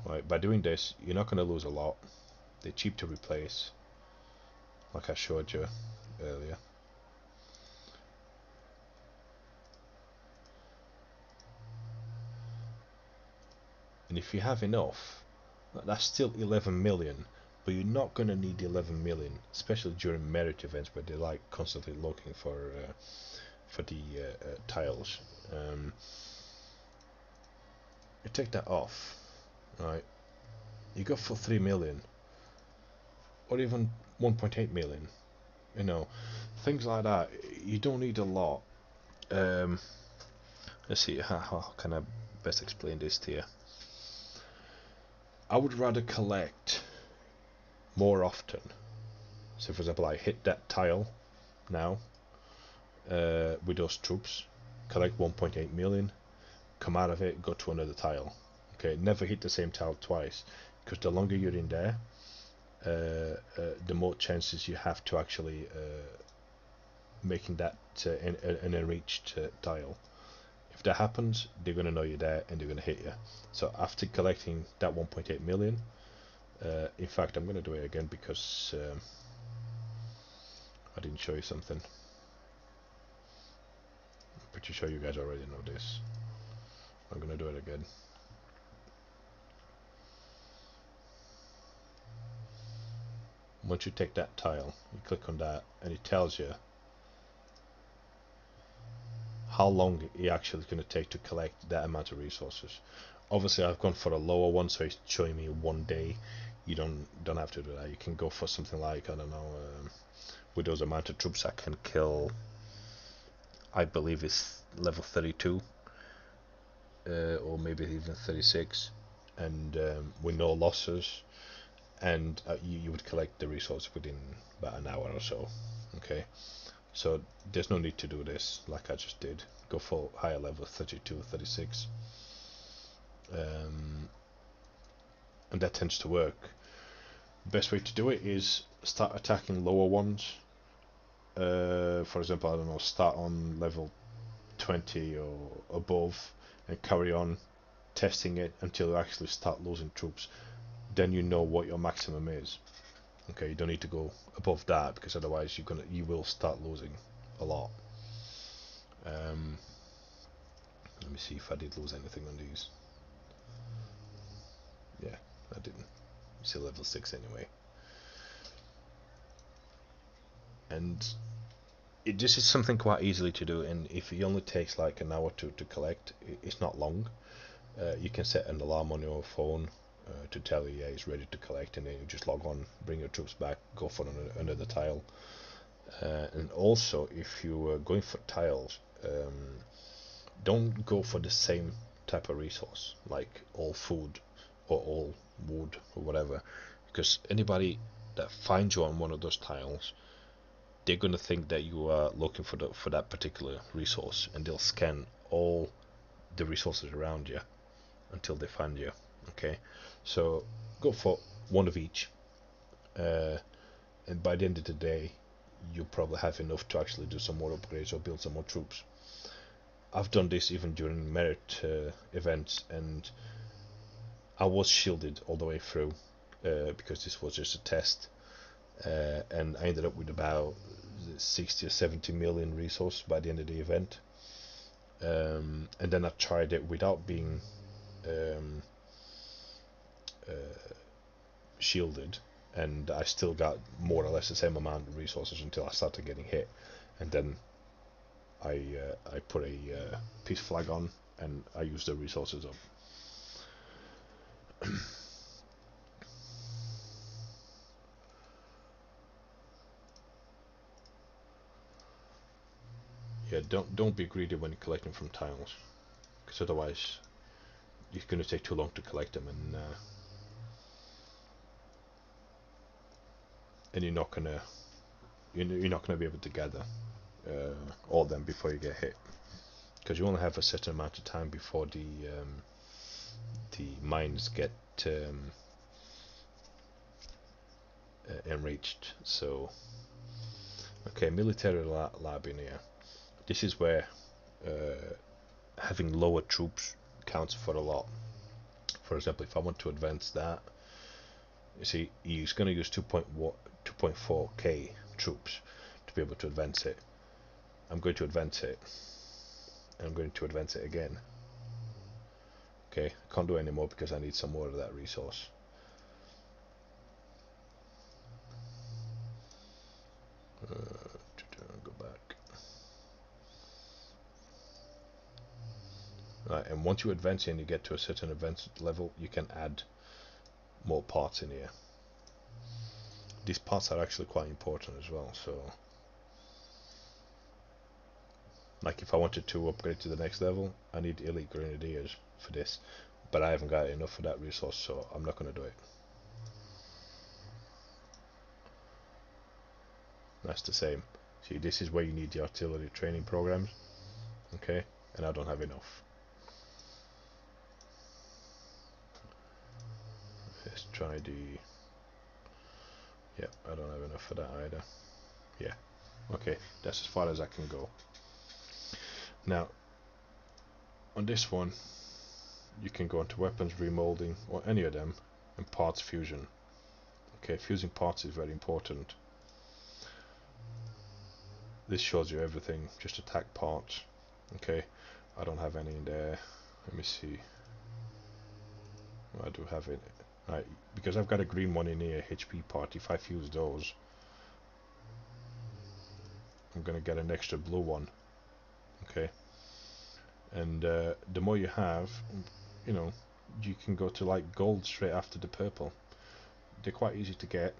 Right, by doing this, you're not going to lose a lot. They're cheap to replace, like I showed you earlier. And if you have enough, that's still 11 million, but you're not going to need 11 million, especially during merit events where they're like constantly looking for the tiles. You take that off, right? You go for 3 million, or even 1.8 million. You know, things like that. You don't need a lot. Let's see, how can I best explain this to you? I would rather collect more often. So, for example, I hit that tile now with those troops, collect 1.8 million, come out of it, go to another tile. Okay, never hit the same tile twice, because the longer you're in there, the more chances you have to actually making that an unreached tile. If that happens, they're going to know you're there and they're going to hit you. So after collecting that 1.8 million, in fact, I'm going to do it again because I didn't show you something. I'm pretty sure you guys already know this. I'm going to do it again. Once you take that tile, you click on that and it tells you how long it actually is going to take to collect that amount of resources. Obviously, I've gone for a lower one, so it's showing me 1 day. You don't have to do that. You can go for something like, I don't know, with those amount of troops I can kill. I believe it's level 32, or maybe even 36, and with no losses, and you would collect the resource within about an hour or so. Okay, so there's no need to do this like I just did. Go for higher level 32, 36, and that tends to work. Best way to do it is start attacking lower ones. For example, I don't know, start on level 20 or above and carry on testing it until you actually start losing troops. Then you know what your maximum is. Okay, you don't need to go above that, because otherwise you will start losing a lot. Let me see if I did lose anything on these. Yeah, I didn't. Still level 6 anyway. And this is something quite easily to do, and if it only takes like an hour to collect, it's not long. You can set an alarm on your phone to tell you, yeah, it's ready to collect, and then you just log on, bring your troops back, go for another tile. And also, if you are going for tiles, don't go for the same type of resource, like all food or all wood or whatever, because anybody that finds you on one of those tiles, they're gonna think that you are looking for that particular resource, and they'll scan all the resources around you until they find you. Okay, so go for one of each, and by the end of the day, you'll probably have enough to actually do some more upgrades or build some more troops. I've done this even during merit events, and I was shielded all the way through because this was just a test, and I ended up with about 60 or 70 million resource by the end of the event. And then I tried it without being shielded, and I still got more or less the same amount of resources until I started getting hit, and then I put a peace flag on and I used the resources up. Yeah, don't be greedy when you're collecting from tiles, because otherwise it's going to take too long to collect them, and you're not gonna be able to gather all of them before you get hit, because you only have a certain amount of time before the mines get enriched. So, okay, military lab in here. This is where having lower troops counts for a lot. For example, if I want to advance that, you see, he's going to use 2.4k troops to be able to advance it. I'm going to advance it, and I'm going to advance it again. Okay, I can't do any more because I need some more of that resource. Go back. Right, and once you advance and you get to a certain advanced level, you can add more parts in here. These parts are actually quite important as well, so like if I wanted to upgrade to the next level, I need elite grenadiers for this, but I haven't got enough for that resource, so I'm not going to do it. That's the same. See, this is where you need the artillery training programs, okay, and I don't have enough. Let's try the... yeah, I don't have enough for that either. Yeah, okay, that's as far as I can go. Now, on this one, you can go into weapons remolding or any of them, and parts fusion. Okay, fusing parts is very important. This shows you everything, just attack parts. Okay, I don't have any in there. Let me see. I do have it. Right, because I've got a green one in here, HP part. If I fuse those, I'm gonna get an extra blue one. Okay, and the more you have, you know, you can go to like gold straight after the purple. They're quite easy to get.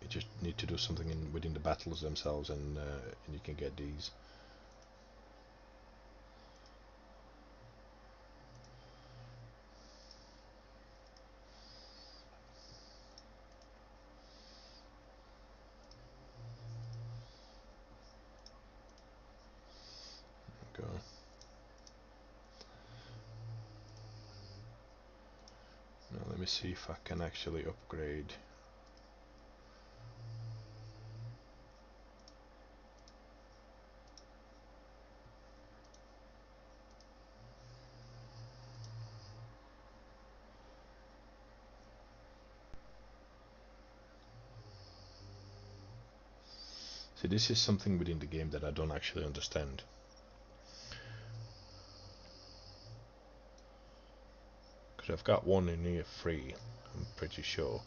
You just need to do something within the battles themselves, and you can get these. Go. Now let me see if I can actually upgrade. See, this is something within the game that I don't actually understand. Because I've got one in here free, I'm pretty sure.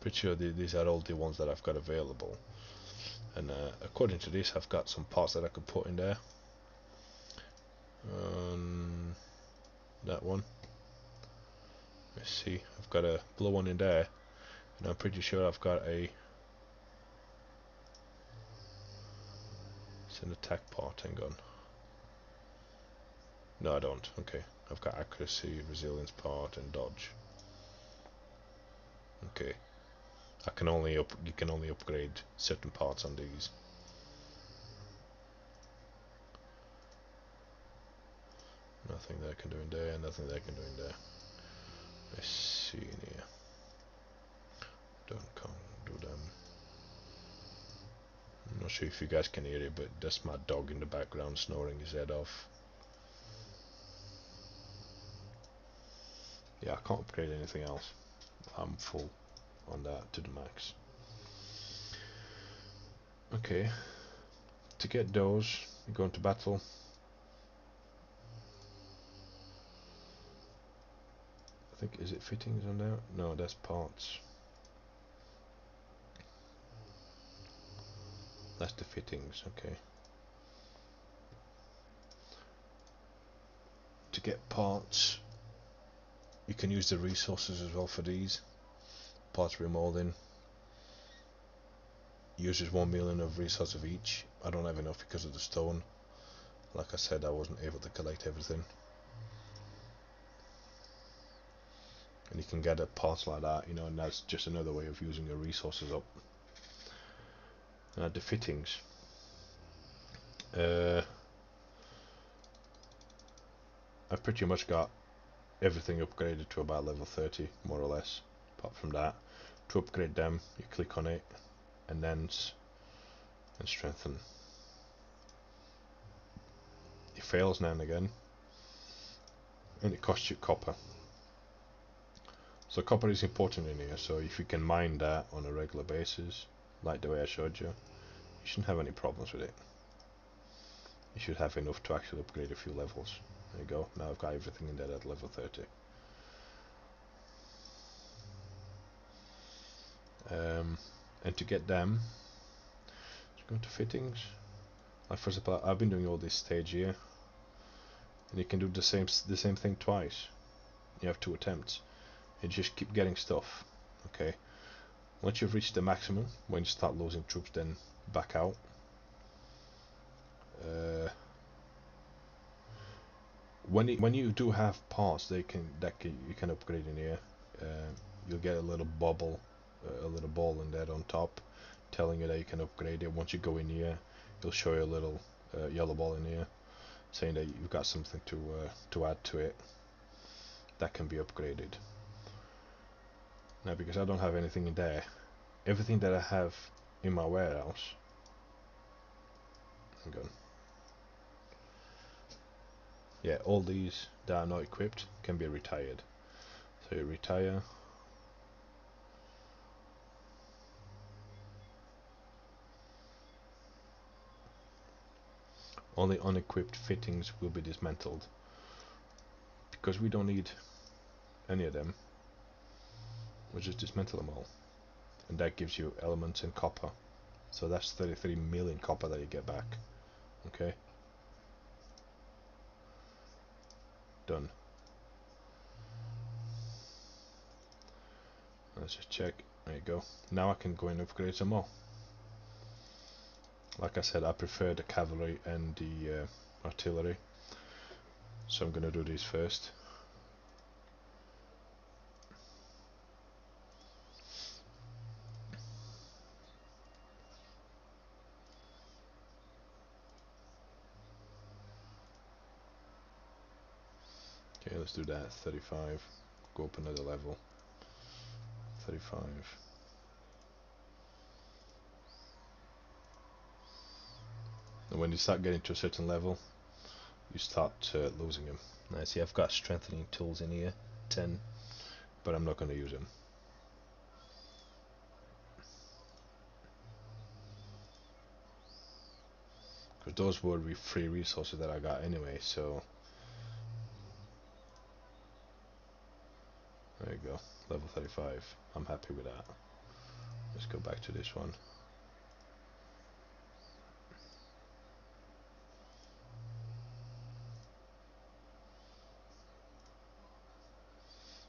Pretty sure these are all the ones that I've got available. And according to this, I've got some parts that I could put in there. That one. Let's see, I've got a blue one in there, and I'm pretty sure I've got it's an attack part. Hang on. No, I don't. Okay, I've got accuracy, resilience part, and dodge. Okay, you can only upgrade certain parts on these. Nothing that I can do in there, nothing that I can do in there. Let's see in here. Don't come do them. I'm not sure if you guys can hear it, but that's my dog in the background snoring his head off. Yeah, I can't upgrade anything else. I'm full on that to the max. Okay, to get those, you go into battle. I think, is it fittings on there? No, that's parts. That's the fittings, okay. To get parts, you can use the resources as well for these. Parts remolding uses 1 million of resource of each. I don't have enough because of the stone. Like I said, I wasn't able to collect everything. And you can get parts like that, you know, and that's just another way of using your resources up. The fittings. I've pretty much got everything upgraded to about level 30, more or less. Apart from that, to upgrade them, you click on it, and then and strengthen. It fails now and again, and it costs you copper. So copper is important in here, so if you can mine that on a regular basis, like the way I showed you, you shouldn't have any problems with it. You should have enough to actually upgrade a few levels. There you go, now I've got everything in there at level 30. And to get them, just go to fittings. Like for example, I've been doing all this stage here, and you can do the same thing twice. You have 2 attempts. You just keep getting stuff. Okay. Once you've reached the maximum, when you start losing troops, then back out. When you do have parts, you can upgrade in here. You'll get a little bubble, a little ball in there on top, telling you that you can upgrade it. Once you go in here, it'll show you a little yellow ball in here, saying that you've got something to add to it that can be upgraded. Now, because I don't have anything in there, everything that I have in my warehouse, hang on. Yeah, all these that are not equipped can be retired. So you retire. Only unequipped fittings will be dismantled. Because we don't need any of them, we'll just dismantle them all. And that gives you elements in copper. So that's 33 million copper that you get back. Okay. Done. Let's just check. There you go. Now I can go and upgrade some more. Like I said, I prefer the cavalry and the artillery. So I'm going to do these first. Okay, let's do that. 35. Go up another level. 35. And when you start getting to a certain level, you start losing them. Now see, I've got strengthening tools in here, 10, but I'm not going to use them. Because those were free resources that I got anyway, so... There you go, level 35. I'm happy with that. Let's go back to this one.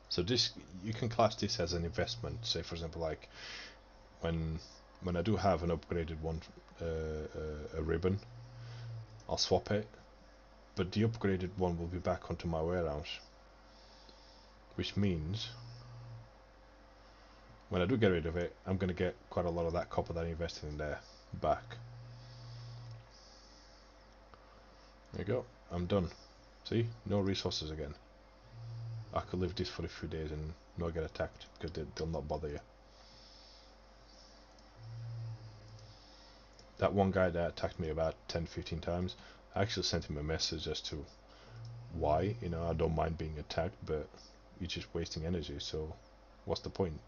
So this, you can class this as an investment. Say for example, like when I do have an upgraded one, a ribbon, I'll swap it, but the upgraded one will be back onto my warehouse, which means when I do get rid of it, I'm going to get quite a lot of that copper that I invested in there back. There you go, I'm done. See, no resources again. I could live this for a few days and not get attacked because they'll not bother you. That one guy that attacked me about 10-15 times, I actually sent him a message as to why. You know, I don't mind being attacked, but you're just wasting energy, so what's the point?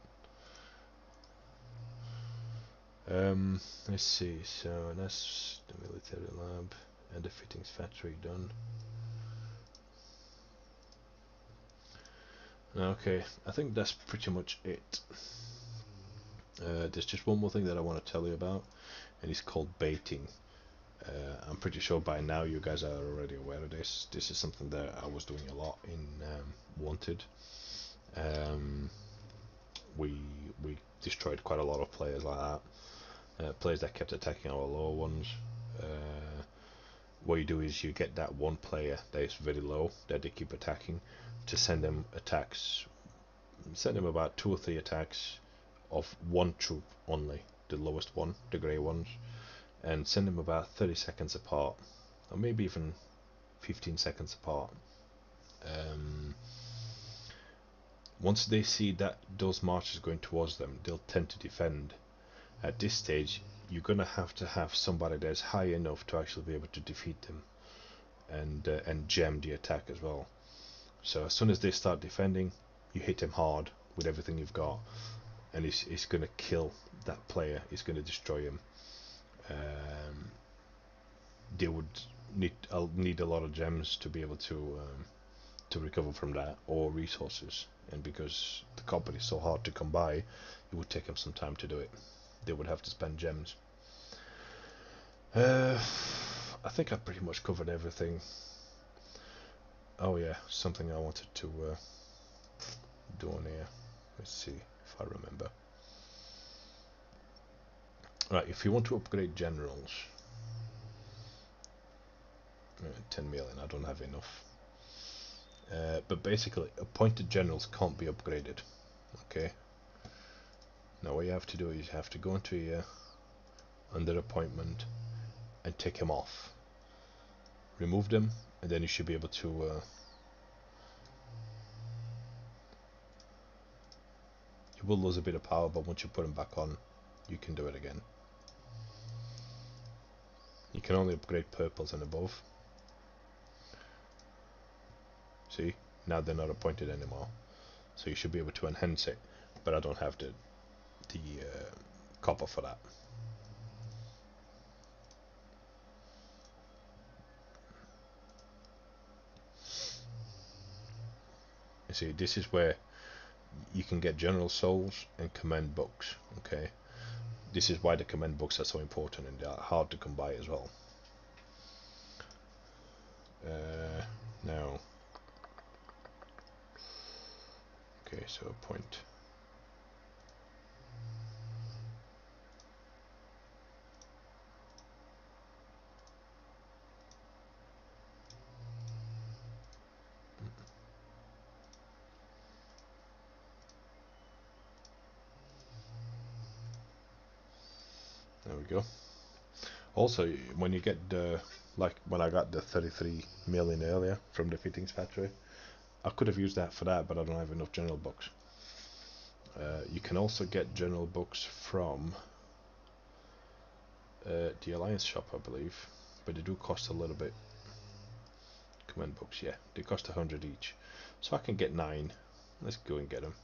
Let's see, so that's the military lab and the fittings factory done. Okay, I think that's pretty much it. There's just one more thing that I want to tell you about, and it's called baiting. I'm pretty sure by now you guys are already aware of this. This is something that I was doing a lot in Wanted. We destroyed quite a lot of players like that. Players that kept attacking our lower ones. What you do is you get that one player that is very low that they keep attacking, to send them attacks. Send them about 2 or 3 attacks of one troop only, the lowest one, the grey ones, and send them about 30 seconds apart, or maybe even 15 seconds apart. Once they see that those marches going towards them, they'll tend to defend. At this stage, you're gonna have to have somebody that's high enough to actually be able to defeat them, and jam the attack as well. So as soon as they start defending, you hit them hard with everything you've got, and it's gonna kill that player. It's gonna destroy him. They would need a lot of gems to be able to recover from that, or resources. And because the copper is so hard to come by, it would take them some time to do it. They would have to spend gems. I think I pretty much covered everything. Oh yeah, something I wanted to do on here. Let's see if I remember. Right, if you want to upgrade generals, 10 million, I don't have enough. But basically, appointed generals can't be upgraded. Okay. Now what you have to do is you have to go into here, under appointment, and take them off. Remove them, and then you should be able to you will lose a bit of power, but once you put them back on, you can do it again. You can only upgrade purples and above. See, now they're not appointed anymore, so you should be able to enhance it, but I don't have the copper for that. You see, this is where you can get general souls and command books. Okay, this is why the command books are so important, and they are hard to come by as well. Now, okay, so a point. There we go. Also, when you get the, like when I got the 33 million earlier from the fittings factory, I could have used that for that, but I don't have enough general books. You can also get general books from the Alliance shop, I believe, but they do cost a little bit. Command books, yeah, they cost 100 each, so I can get 9. Let's go and get them.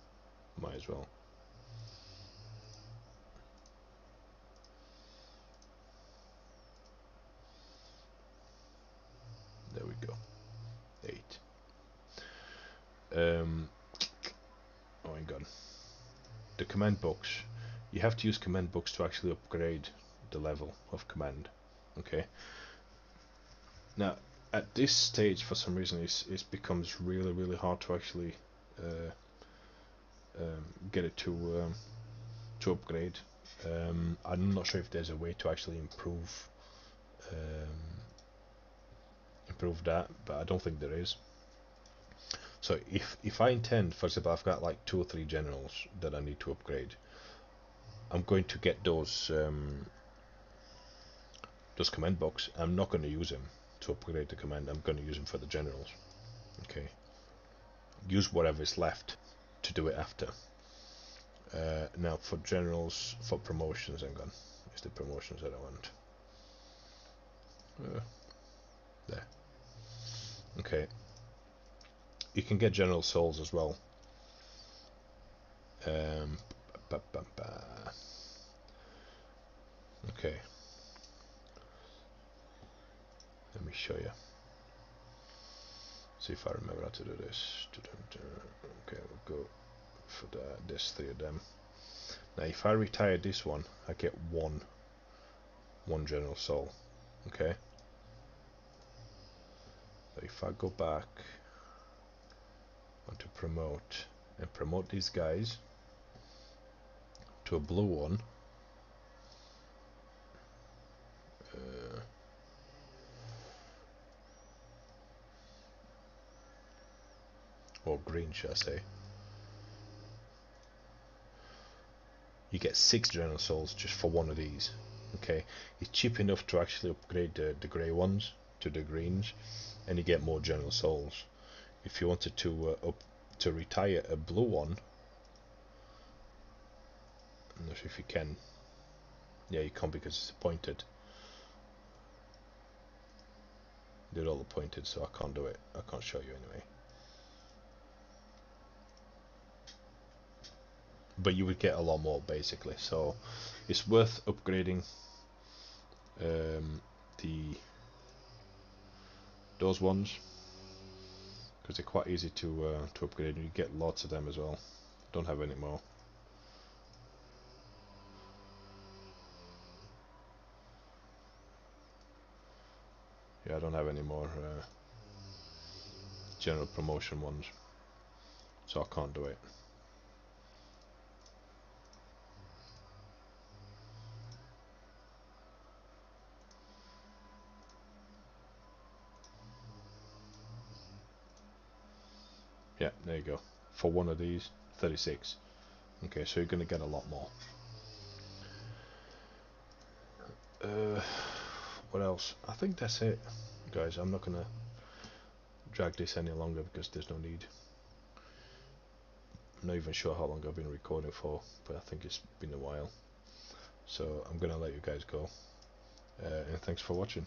Might as well. There we go. 8. Oh my god. The command books. You have to use command books to actually upgrade the level of command. Okay. Now, at this stage, for some reason, it becomes really hard to actually get it to upgrade. I'm not sure if there's a way to actually improve that, but I don't think there is. So if I intend, for example, I've got like 2 or 3 generals that I need to upgrade, I'm going to get those command books. I'm not going to use them to upgrade the command. I'm going to use them for the generals. Okay. Use whatever is left to do it after. Now for generals, for promotions, hang on. It's the promotions that I want. There. Okay. You can get general souls as well. Okay. Let me show you. See if I remember how to do this. Okay, we'll go for there's 3 of them. Now if I retire this one, I get one general soul. Okay. But if I go back onto promote and promote these guys to a blue one, or green should I say, you get 6 general souls just for one of these. Okay, it's cheap enough to actually upgrade the grey ones to the greens, and you get more general souls. If you wanted to retire a blue one, I'm not sure if you can. Yeah, you can't because it's appointed. They're all appointed, so I can't do it. I can't show you anyway. But you would get a lot more basically, so it's worth upgrading those ones because they're quite easy to upgrade, and you get lots of them as well. Don't have any more. Yeah, I don't have any more general promotion ones, so I can't do it. Yeah, there you go. For one of these, 36. Okay, so you're going to get a lot more. What else? I think that's it, guys. I'm not going to drag this any longer because there's no need. I'm not even sure how long I've been recording for, but I think it's been a while. So I'm going to let you guys go. And thanks for watching.